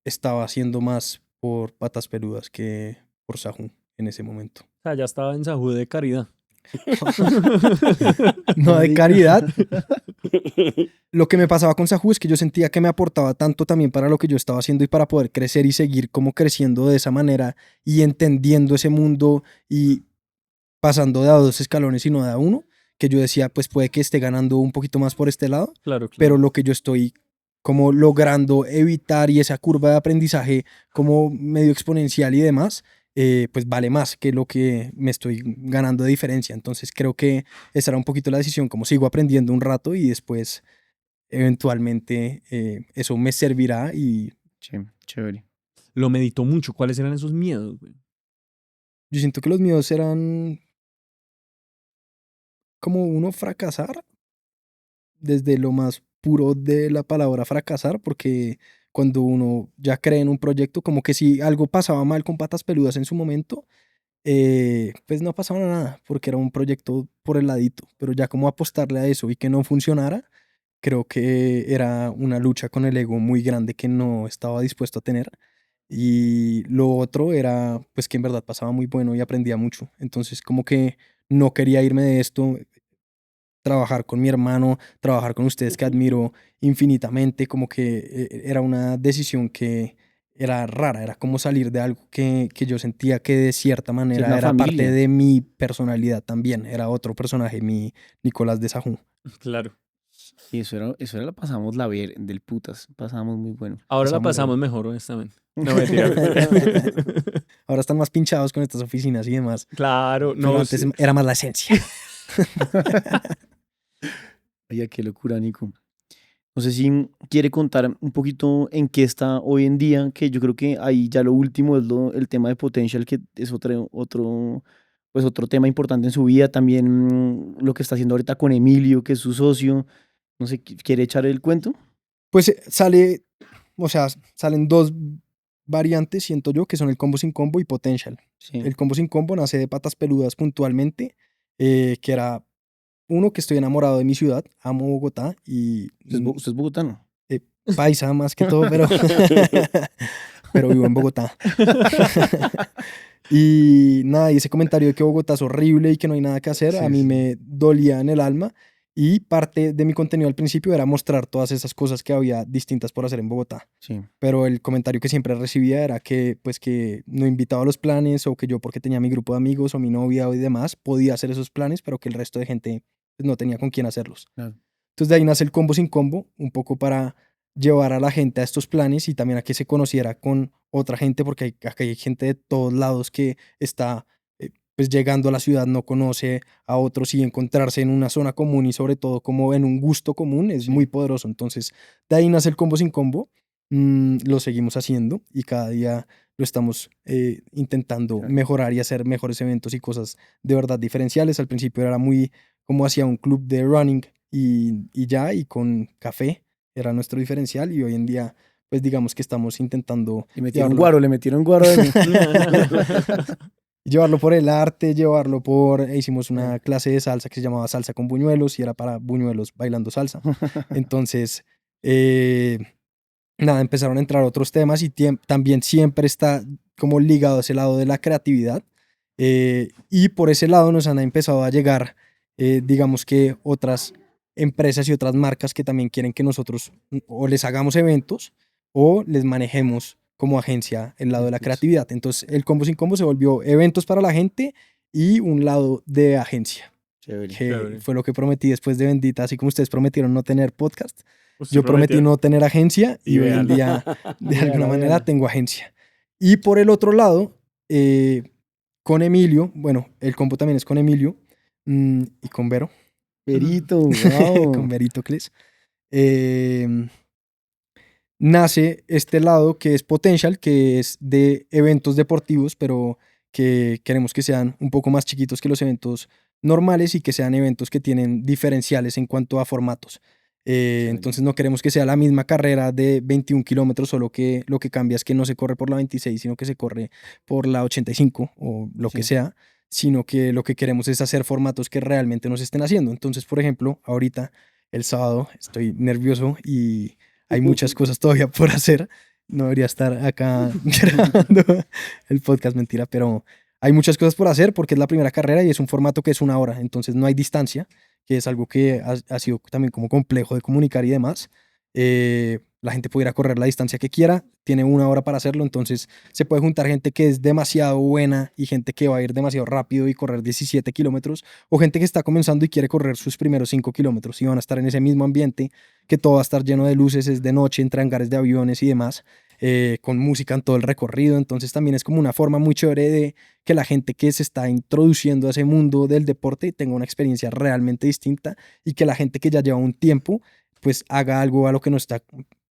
estaba haciendo más por Patas Peludas que por Sahú en ese momento. O sea, ya estaba en Sahú de caridad. No de caridad. Lo que me pasaba con Sahú es que yo sentía que me aportaba tanto también para lo que yo estaba haciendo y para poder crecer y seguir como creciendo de esa manera y entendiendo ese mundo y pasando de a 2 escalones y no de a 1, que yo decía, pues puede que esté ganando un poquito más por este lado, Claro, pero lo que yo estoy como logrando evitar y esa curva de aprendizaje como medio exponencial y demás, pues vale más que lo que me estoy ganando de diferencia. Entonces creo que esa era un poquito la decisión, como sigo aprendiendo un rato y después eventualmente eso me servirá y Sí, chévere. Lo meditó mucho. ¿Cuáles eran esos miedos, güey? yo siento que los míos eran como uno fracasar desde lo más puro de la palabra fracasar, porque cuando uno ya cree en un proyecto, como que si algo pasaba mal con Patas Peludas en su momento, pues no pasaba nada, porque era un proyecto por el ladito, pero ya como apostarle a eso y que no funcionara, creo que era una lucha con el ego muy grande que no estaba dispuesto a tener. Y lo otro era, pues que en verdad pasaba muy bueno y aprendía mucho. Entonces, como que no quería irme de esto, trabajar con mi hermano, trabajar con ustedes que admiro infinitamente, como que era una decisión que era rara, era como salir de algo que yo sentía que de cierta Sí, es manera la era parte familia. de mi personalidad también, era otro personaje, mi Nicolás de Sahú. Claro. Y eso era la pasamos del putas. Pasábamos muy bueno. Ahora la Pasamos pasamos mejor, honestamente. No, mentira. Ahora están más pinchados con estas oficinas y demás. Claro, Pero no. antes sí. era más la esencia. Oye, qué locura, Nico. No sé si quiere contar un poquito en qué está hoy en día, que yo creo que ahí ya lo último es el tema de Potential, que es otro tema importante en su vida. También lo que está haciendo ahorita con Emilio, que es su socio. No sé, ¿quiere echar el cuento? Pues salen dos variantes, siento yo, que son el combo sin combo y Potential. Sí. El combo sin combo nace de Patas Peludas puntualmente, que era uno que estoy enamorado de mi ciudad, amo Bogotá y Usted es bogotano. paisa más que todo, pero vivo en Bogotá. Y nada, y ese comentario de que Bogotá es horrible y que no hay nada que hacer, Sí, a mí sí. me dolía en el alma. Y parte de mi contenido al principio era mostrar todas esas cosas que había distintas por hacer en Bogotá. Sí. Pero el comentario que siempre recibía era que, pues, que no invitaba a los planes o que yo, porque tenía mi grupo de amigos o mi novia y demás, podía hacer esos planes, pero que el resto de gente pues, no tenía con quién hacerlos. Claro. Entonces de ahí nace el combo sin combo, un poco para llevar a la gente a estos planes y también a que se conociera con otra gente, porque acá hay gente de todos lados que está pues llegando a la ciudad, no conoce a otros y encontrarse en una zona común y sobre todo como en un gusto común es muy poderoso. Entonces de ahí nace el combo sin combo, lo seguimos haciendo y cada día lo estamos intentando Claro. mejorar y hacer mejores eventos y cosas de verdad diferenciales. Al principio era muy como hacía un club de running y con café era nuestro diferencial y hoy en día pues digamos que estamos intentando Le metieron llevarlo, guaro, le metieron guaro. llevarlo por el arte, llevarlo por... Hicimos una clase de salsa que se llamaba Salsa con Buñuelos y era para buñuelos bailando salsa. Entonces, nada, empezaron a entrar otros temas y también siempre está como ligado a ese lado de la creatividad. Y por ese lado nos han empezado a llegar, digamos que otras empresas y otras marcas que también quieren que nosotros o les hagamos eventos o les manejemos como agencia el lado de la creatividad. Entonces el combo sin combo se volvió eventos para la gente y un lado de agencia, Chévere. que Chévere. fue lo que prometí después de Bendita, así como ustedes prometieron no tener podcast. Usted Yo prometí prometió. no tener agencia y Y hoy en véalo. día de alguna Véalo, manera véalo. tengo agencia. Y por el otro lado, con Emilio, bueno, el combo también es con Emilio y con Vero, Perito, con wow. Verito Cles. Nace este lado que es Potential, que es de eventos deportivos, pero que queremos que sean un poco más chiquitos que los eventos normales y que sean eventos que tienen diferenciales en cuanto a formatos. Entonces no queremos que sea la misma carrera de 21 kilómetros, solo que lo que cambia es que no se corre por la 26, sino que se corre por la 85 o lo que Sí. sea, sino que lo que queremos es hacer formatos que realmente nos estén haciendo. Entonces, por ejemplo, ahorita, el sábado, estoy nervioso y hay muchas cosas todavía por hacer. No debería estar acá grabando el podcast, mentira, pero hay muchas cosas por hacer porque es la primera carrera y es un formato que es 1 hora, entonces no hay distancia, que es algo que ha sido también como complejo de comunicar y demás. La gente puede ir a correr la distancia que quiera, tiene 1 hora para hacerlo, entonces se puede juntar gente que es demasiado buena y gente que va a ir demasiado rápido y correr 17 kilómetros, o gente que está comenzando y quiere correr sus primeros 5 kilómetros y van a estar en ese mismo ambiente, que todo va a estar lleno de luces, es de noche, entre hangares de aviones y demás, con música en todo el recorrido, entonces también es como una forma muy chévere de que la gente que se está introduciendo a ese mundo del deporte tenga una experiencia realmente distinta y que la gente que ya lleva un tiempo pues haga algo a lo que no está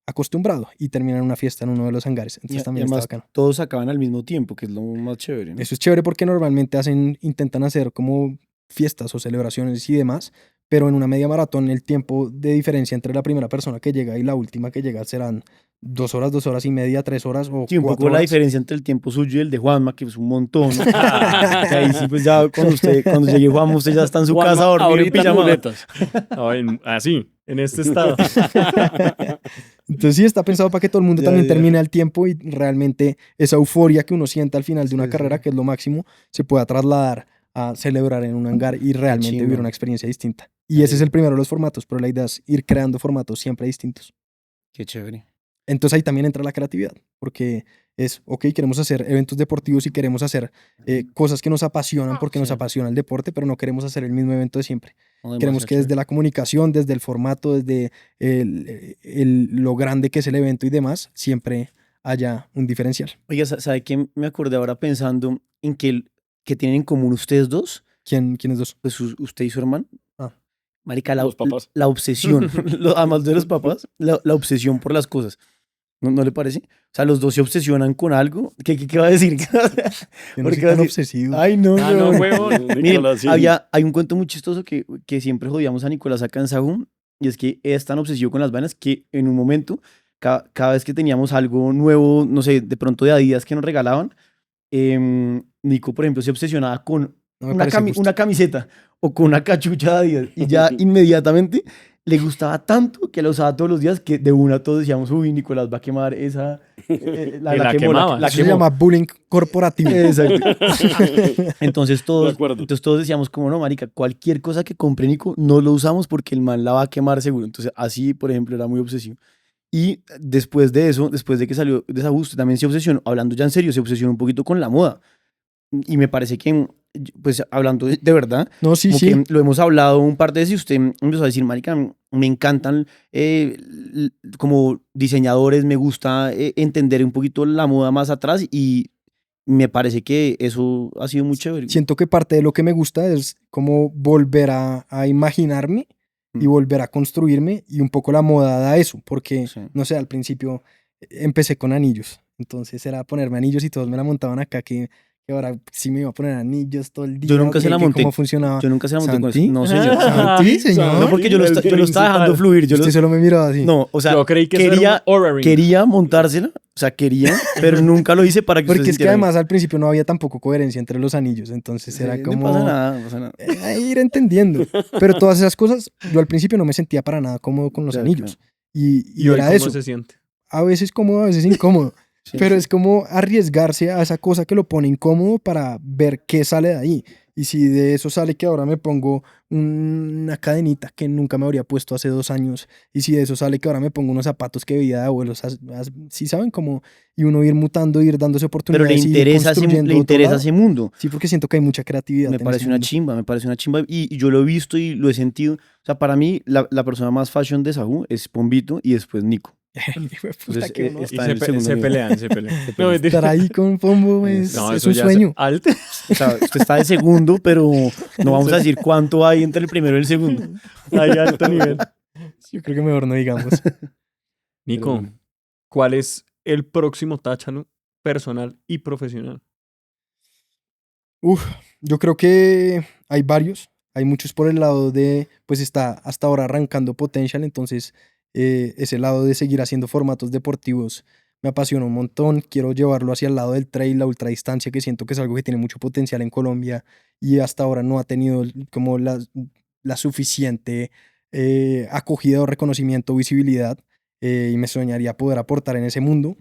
acostumbrado y termina en una fiesta en uno de los hangares. Entonces Y también está además bacano. todos acaban al mismo tiempo, que es lo más chévere, ¿no? Eso es chévere porque normalmente intentan hacer como fiestas o celebraciones y demás, pero en una media maratón el tiempo de diferencia entre la primera persona que llega y la última que llega serán 2 horas, 2 horas y media, 3 horas o Sí, un 4 poco la horas. diferencia entre el tiempo suyo y el de Juanma, que es un montón, ¿no? Que ahí sí, pues ya cuando llegue Juanma, usted ya está en su Juanma, casa a dormir en ahorita en pijama. muletas. Así, en este estado. Entonces sí está pensado para que todo el mundo Ya, también ya. termine al tiempo y realmente esa euforia que uno sienta al final de una Sí, carrera, sí. que es lo máximo, se pueda trasladar a celebrar en un hangar y realmente chimba. vivir una experiencia distinta. Y ese es el primero de los formatos, pero la idea es ir creando formatos siempre distintos. Qué chévere. Entonces ahí también entra la creatividad, porque es, ok, queremos hacer eventos deportivos y queremos hacer cosas que nos apasionan porque nos Sí. apasiona el deporte, pero no queremos hacer el mismo evento de siempre. No, Queremos demasiado que desde chévere. la comunicación, desde el formato, desde lo grande que es el evento y demás, siempre haya un diferencial. Oiga, ¿sabe qué? Me acordé ahora pensando en que tienen en común ustedes dos, ¿Quiénes dos? pues usted y su hermano. Ah. Marica, Los papás. la obsesión, además de los papás, la obsesión por las cosas. ¿No le parece? O sea, los dos se obsesionan con algo. ¿Qué va a decir? Yo no Porque soy va a tan decir, obsesivo. ay, no, Ah, no, weón". huevón. Miren, Nicolás, sí. hay un cuento muy chistoso que siempre jodíamos a Nicolás acá en Sahum, y es que es tan obsesivo con las vainas que en un momento, cada vez que teníamos algo nuevo, no sé, de pronto de Adidas que nos regalaban, Nico, por ejemplo, se obsesionaba con No me parece justo. una camiseta o con una cachucha de Adidas, y ya inmediatamente le gustaba tanto que la usaba todos los días que de una todos decíamos, uy, Nicolás va a quemar esa... Y la quemó, quemaba. Eso se quemó. llama bullying corporativo. Exacto. Entonces De acuerdo. todos decíamos como, no, marica, cualquier cosa que compre Nico no lo usamos porque el man la va a quemar seguro. Entonces así, por ejemplo, era muy obsesivo. Y después de eso, después de que salió de esa gusto, también se obsesionó, hablando ya en serio, se obsesionó un poquito con la moda. Y me parece que, pues hablando de verdad, No, sí, como sí. que lo hemos hablado un par de veces y usted empezó a decir, marica, me encantan como diseñadores, me gusta entender un poquito la moda más atrás y me parece que eso ha sido muy chévere. Siento que parte de lo que me gusta es como volver a imaginarme y Mm. volver a construirme, y un poco la moda da eso, porque, Sí. no sé, al principio empecé con anillos, entonces era ponerme anillos y todos me la montaban acá, que ahora sí me iba a poner anillos todo el día. Yo nunca se la monté. ¿Cómo funcionaba? Yo nunca se la monté con eso. ¿Santi? No, señor. ¿Santi, señor? No, porque yo lo estaba principal. dejando fluir. Usted solo me miraba así. No, o sea, Yo creí que eso era quería, un Oura Ring. quería montársela, o sea, quería, pero nunca lo hice para que Porque usted es que sintiera bien. además al principio no había tampoco coherencia entre los anillos, entonces Sí, era no como... pasa nada, no pasa nada. Ir entendiendo. Pero todas esas cosas, yo al principio no me sentía para nada cómodo con los Claro, anillos. Y ¿Y hoy era cómo eso. se siente? A veces cómodo, a veces incómodo. Sí, Pero sí. es como arriesgarse a esa cosa que lo pone incómodo para ver qué sale de ahí. Y si de eso sale que ahora me pongo una cadenita que nunca me habría puesto hace 2 años, y si de eso sale que ahora me pongo unos zapatos que veía de abuelos, si saben cómo, y uno ir mutando, ir dándose Pero oportunidades, y ir le construyendo otro interesa lado. ese mundo. Sí, porque siento que hay mucha creatividad. Me en parece ese una mundo. chimba, me parece una chimba. Y yo lo he visto y lo he sentido. O sea, para mí, la persona más fashion de Sahu es Pombito y después Nico. Hijo de puta, Entonces, que uno Y está en el se segundo nivel. pelean, se pelean. No, mentira. estar ahí con Pombo No, es un sueño. Alto. O sea, usted está de segundo, pero no vamos a decir cuánto hay entre el primero y el segundo. Hay alto nivel. Yo creo que mejor no digamos. Nico, bueno. ¿cuál es el próximo Táchano personal y profesional? Yo creo que hay varios. Hay muchos por el lado de, pues está hasta ahora arrancando Potential, entonces ese lado de seguir haciendo formatos deportivos me apasiona un montón. Quiero llevarlo hacia el lado del trail, la ultradistancia, que siento que es algo que tiene mucho potencial en Colombia y hasta ahora no ha tenido como la suficiente acogida o reconocimiento o visibilidad, y me soñaría poder aportar en ese mundo.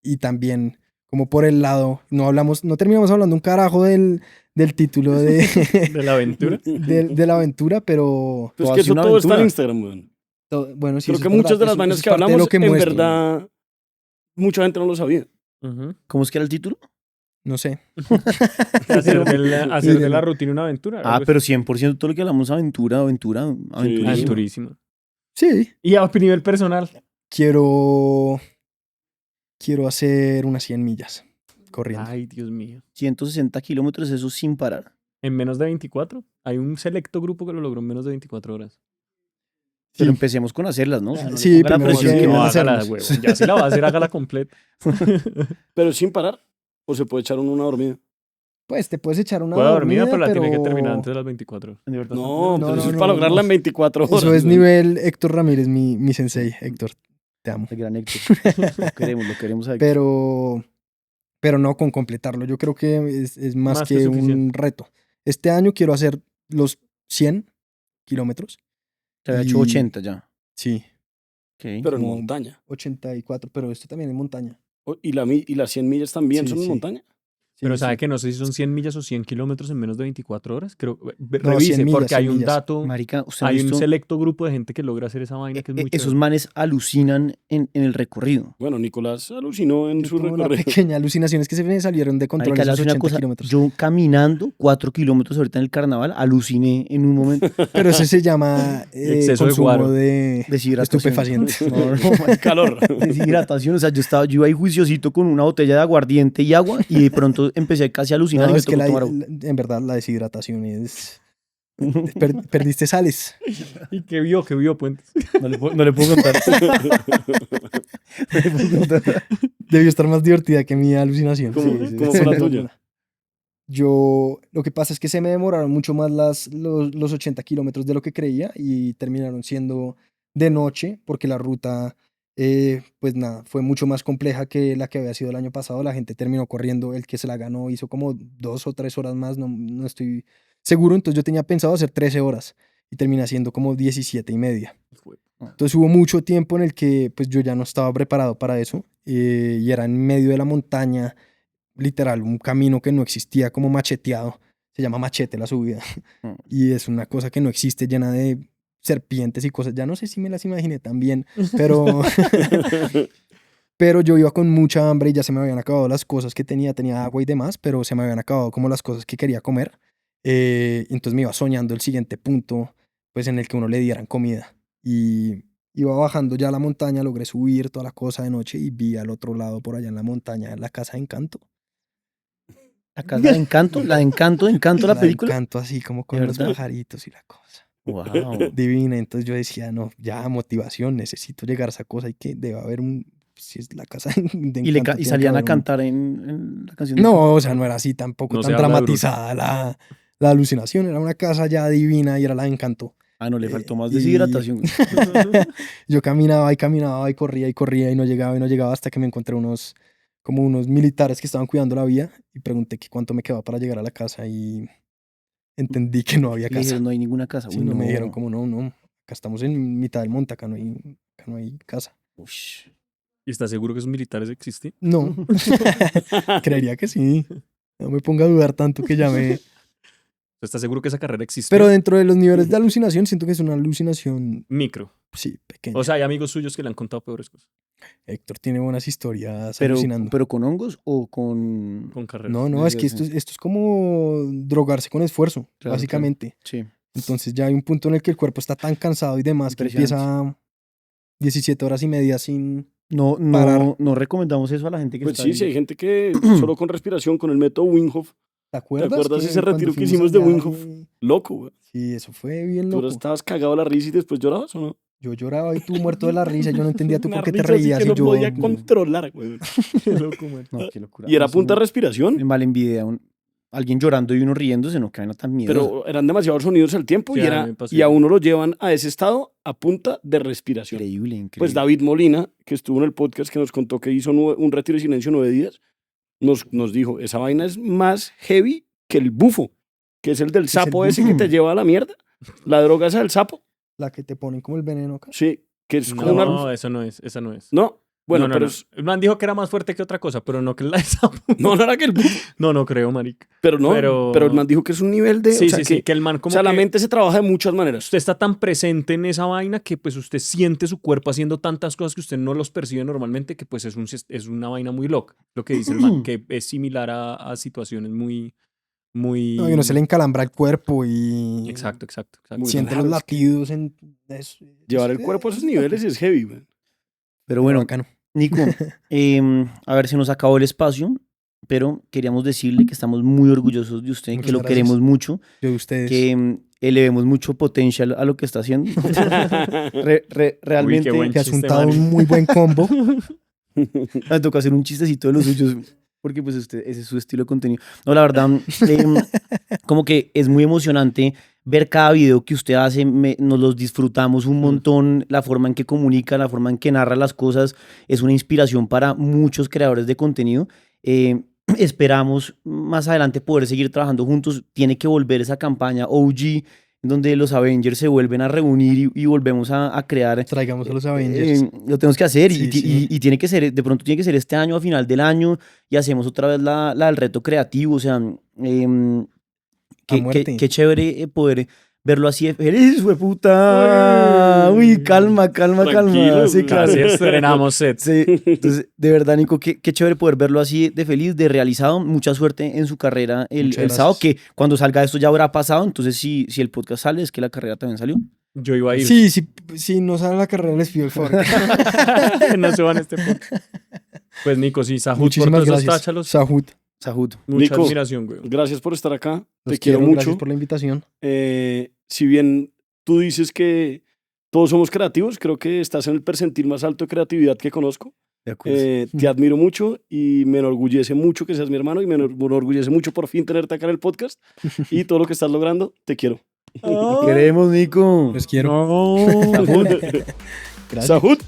Y también como por el lado, no terminamos hablando un carajo del título ¿De la aventura? de la aventura, pero Pues Todo que ha sido eso una todo está en aventura. Instagram, weón. bueno, sí, Creo eso que es verdad, muchas de las eso vainas es que parte de hablamos, lo que en muestro. verdad, mucha gente no lo sabía. Ujú. ¿Cómo es que era el título? No sé. Hacer de la Mírenlo. rutina una aventura. Ah, algo pero así. 100% todo lo que hablamos aventurísimo. Aventurísimo. Sí. Y a nivel personal. Quiero hacer unas 100 millas corriendo. Ay, Dios mío. 160 kilómetros, eso sin parar. En menos de 24. Hay un selecto grupo que lo logró en menos de 24 horas. Pero Sí. empecemos con hacerlas, ¿no? O sea, no le Sí, ponga la primero presión que que No, no hacerlas. hágala, huevón. Ya si la va a hacer, hágala completa. Pero sin parar. O se puede echar uno una dormida. Pues te puedes echar una Puede dormida, pero la pero tiene que terminar antes de las 24 horas. De verdad. No, No, pero eso no, es no, para no. lograrla en 24 horas. Eso es weón. nivel Héctor Ramírez, mi sensei. Héctor, te amo. El gran Héctor. Lo queremos a Héctor. Pero no con completarlo. Yo creo que es más Más que que un suficiente. reto. Este año quiero hacer los 100 kilómetros. Se había hecho y- 80 ya. Sí, Ok. Pero en como- montaña. 84, pero esto también es montaña. Y las 100 millas también Sí, son en sí. montaña. Pero sí. sabe que no sé si son 100 millas o 100 kilómetros en menos de 24 horas. Creo, No, revise, 100 millas, porque hay 100 un millas. dato, Marica, usted no ha hay un visto- selecto grupo de gente que logra hacer esa vaina que es muy esos chévere. manes alucinan en el recorrido. Bueno, Nicolás alucinó en Yo su tuve una recorrido. pequeña alucinación, es que se me salieron de control Marica, le esos hace una 80 cosa, kilómetros. yo caminando 4 kilómetros ahorita en el carnaval, aluciné en un momento. Pero eso se llama Exceso de consumo guaro. de Deshidratación. estupefacientes. No, no, marica, Calor. deshidratación. O sea, yo iba ahí juiciosito con una botella de aguardiente y agua y de pronto empecé casi a alucinar No, y me es que tocó tomar agua. en verdad la deshidratación es... perdiste sales. ¿Y qué vio? ¿Qué vio, Puentes? No le puedo contar. No le puedo contar. Debió estar más divertida que mi alucinación. ¿Cómo- Sí, cómo fue la tuya? Lo que pasa es que se me demoraron mucho más los 80 kilómetros de lo que creía y terminaron siendo de noche porque la ruta, pues nada, fue mucho más compleja que la que había sido el año pasado. La gente terminó corriendo, el que se la ganó hizo como 2 o 3 horas más, no estoy seguro. Entonces yo tenía pensado hacer 13 horas y terminé haciendo como 17 y media. Entonces hubo mucho tiempo en el que pues yo ya no estaba preparado para eso y era en medio de la montaña, literal, un camino que no existía como macheteado. Se llama machete la subida. Mm. Y es una cosa que no existe, llena de serpientes y cosas. Ya no sé si me las imaginé tan bien, pero, pero yo iba con mucha hambre y ya se me habían acabado las cosas que tenía. Tenía agua y demás, pero se me habían acabado como las cosas que quería comer. Entonces me iba soñando el siguiente punto, pues en el que uno le dieran comida. Y iba bajando ya la montaña, logré subir toda la cosa de noche y vi al otro lado por allá en la montaña la casa de Encanto. La casa de Encanto, la de Encanto, la de película. Encanto así como con ¿De los verdad? pajaritos y la cosa. Wow. Divina. Entonces yo decía, no, ya motivación, necesito llegar a esa cosa y que debe haber si es la casa de Encanto. Y tiene que salían a haber cantar en la canción. de No, o sea, no era así tampoco No se tan habla de dramatizada la alucinación. Era una casa ya divina y era la de Encanto. Ah, no, le faltó más y- deshidratación. Yo caminaba y corría y no llegaba hasta que me encontré unos militares que estaban cuidando la vía y pregunté que cuánto me quedaba para llegar a la casa y entendí que no había Le casa. dijeron, no hay ninguna casa. Sí, Uy, no me dijeron como no, acá estamos en mitad del monte, acá no hay casa. Ush. ¿Y está seguro que esos militares existen? No, creería que sí. No me ponga a dudar tanto que ya me... ¿Está seguro que esa carrera existe? Pero dentro de los niveles de alucinación, siento que es una alucinación, Micro. sí, pequeña. O sea, hay amigos suyos que le han contado peores cosas Héctor tiene buenas historias Pero, alucinando. pero con hongos o con. con carreras. No, es que sí. esto es como drogarse con esfuerzo, Claro, básicamente. Sí. Entonces ya hay un punto en el que el cuerpo está tan cansado y demás que empieza 17 horas y media sin... No, Parar. no recomendamos eso a la gente que Pues está sí, ahí. sí, hay gente que solo con respiración, con el método Wim Hof, ¿Te acuerdas? acuerdas ese cuando retiro que fuimos hicimos de allá Wim Hof? y- loco, güey. Sí, eso fue bien Tú ahora loco. estabas cagado a la risa y después llorabas, ¿o no? Yo lloraba y tú muerto de la risa. Yo no entendía tú Una por qué te risa así reías que y no yo... podía controlar, güey. Qué loco, man. No, qué locura. Y era Eso punta me- respiración, Me mal envidia. Alguien llorando y uno riéndose, no, que vaina tan miedosa. pero eran demasiados sonidos al tiempo Sí, y, a mí me pasó y a igual. uno lo llevan a ese estado a punta de respiración. Increíble, increíble. Pues David Molina, que estuvo en el podcast, que nos contó que hizo un retiro de silencio 9 días, nos dijo, esa vaina es más heavy que el bufo, que es el del es el sapo ese bufo? que te lleva a la mierda. La droga esa del sapo, La que te ponen como el veneno acá. sí, que es como una... No, eso no es. Esa no es. No, bueno, no, pero no. es... El man dijo que era más fuerte que otra cosa, pero no que la de sapo. No, no era que el bufo, No creo, marica. pero no, Pero- pero el man dijo que es un nivel de... Sí, o sea, sí, sí. Que el man o como sea, la que mente se trabaja de muchas maneras. usted está tan presente en esa vaina que pues usted siente su cuerpo haciendo tantas cosas que usted no los percibe normalmente, que pues es una vaina muy loca. Lo que dice el man, que es similar a situaciones muy... No, y uno se le encalambra el cuerpo y... Exacto. Muy Siente raro, los es que latidos en... Llevar el cuerpo a esos niveles es heavy, güey. Pero bueno, Bacano. Nico, a ver, se nos acabó el espacio, pero queríamos decirle que estamos muy orgullosos de usted, Muchas que lo gracias. queremos mucho, Yo de ustedes. que le vemos mucho potencial a lo que está haciendo. Realmente buen Que has chiste, juntado Mari. un muy buen combo. me toca hacer un chistecito de los suyos, porque pues ese es su estilo de contenido. No, la verdad, como que es muy emocionante ver cada video que usted hace, nos los disfrutamos un montón, la forma en que comunica, la forma en que narra las cosas, es una inspiración para muchos creadores de contenido. Esperamos más adelante poder seguir trabajando juntos. Tiene que volver esa campaña OG donde los Avengers se vuelven a reunir y volvemos a crear. Traigamos a los Avengers. Lo tenemos que hacer Sí, y, sí. y tiene que ser, de pronto tiene que ser este año, a final del año, y hacemos otra vez la del reto creativo. O sea, muerte. qué chévere poder verlo así de feliz, fue puta. Uy, calma. Tranquilo, Sí, güey. claro. Así estrenamos set. Sí, entonces, de verdad, Nico, qué chévere poder verlo así de feliz, de realizado. Mucha suerte en su carrera el Muchas sábado, gracias. que cuando salga esto ya habrá pasado. Entonces, si el podcast sale, es que la carrera también salió. Yo iba a ir. Sí, sí, no sale la carrera, les pido el favor. No suban este podcast. Pues Nico, sí, Sahut por Muchísimas todos esos gracias. táchalos. Sahut. Sahut. Mucha Nico, admiración, güey. Gracias por estar acá. Los Te quiero mucho. Gracias por la invitación. Si bien tú dices que todos somos creativos, creo que estás en el percentil más alto de creatividad que conozco. De acuerdo. Te admiro mucho y me enorgullece mucho que seas mi hermano y me enorgullece mucho por fin tenerte acá en el podcast y todo lo que estás logrando. Te quiero. Te queremos, Nico. Los quiero. No. Gracias. Sahut.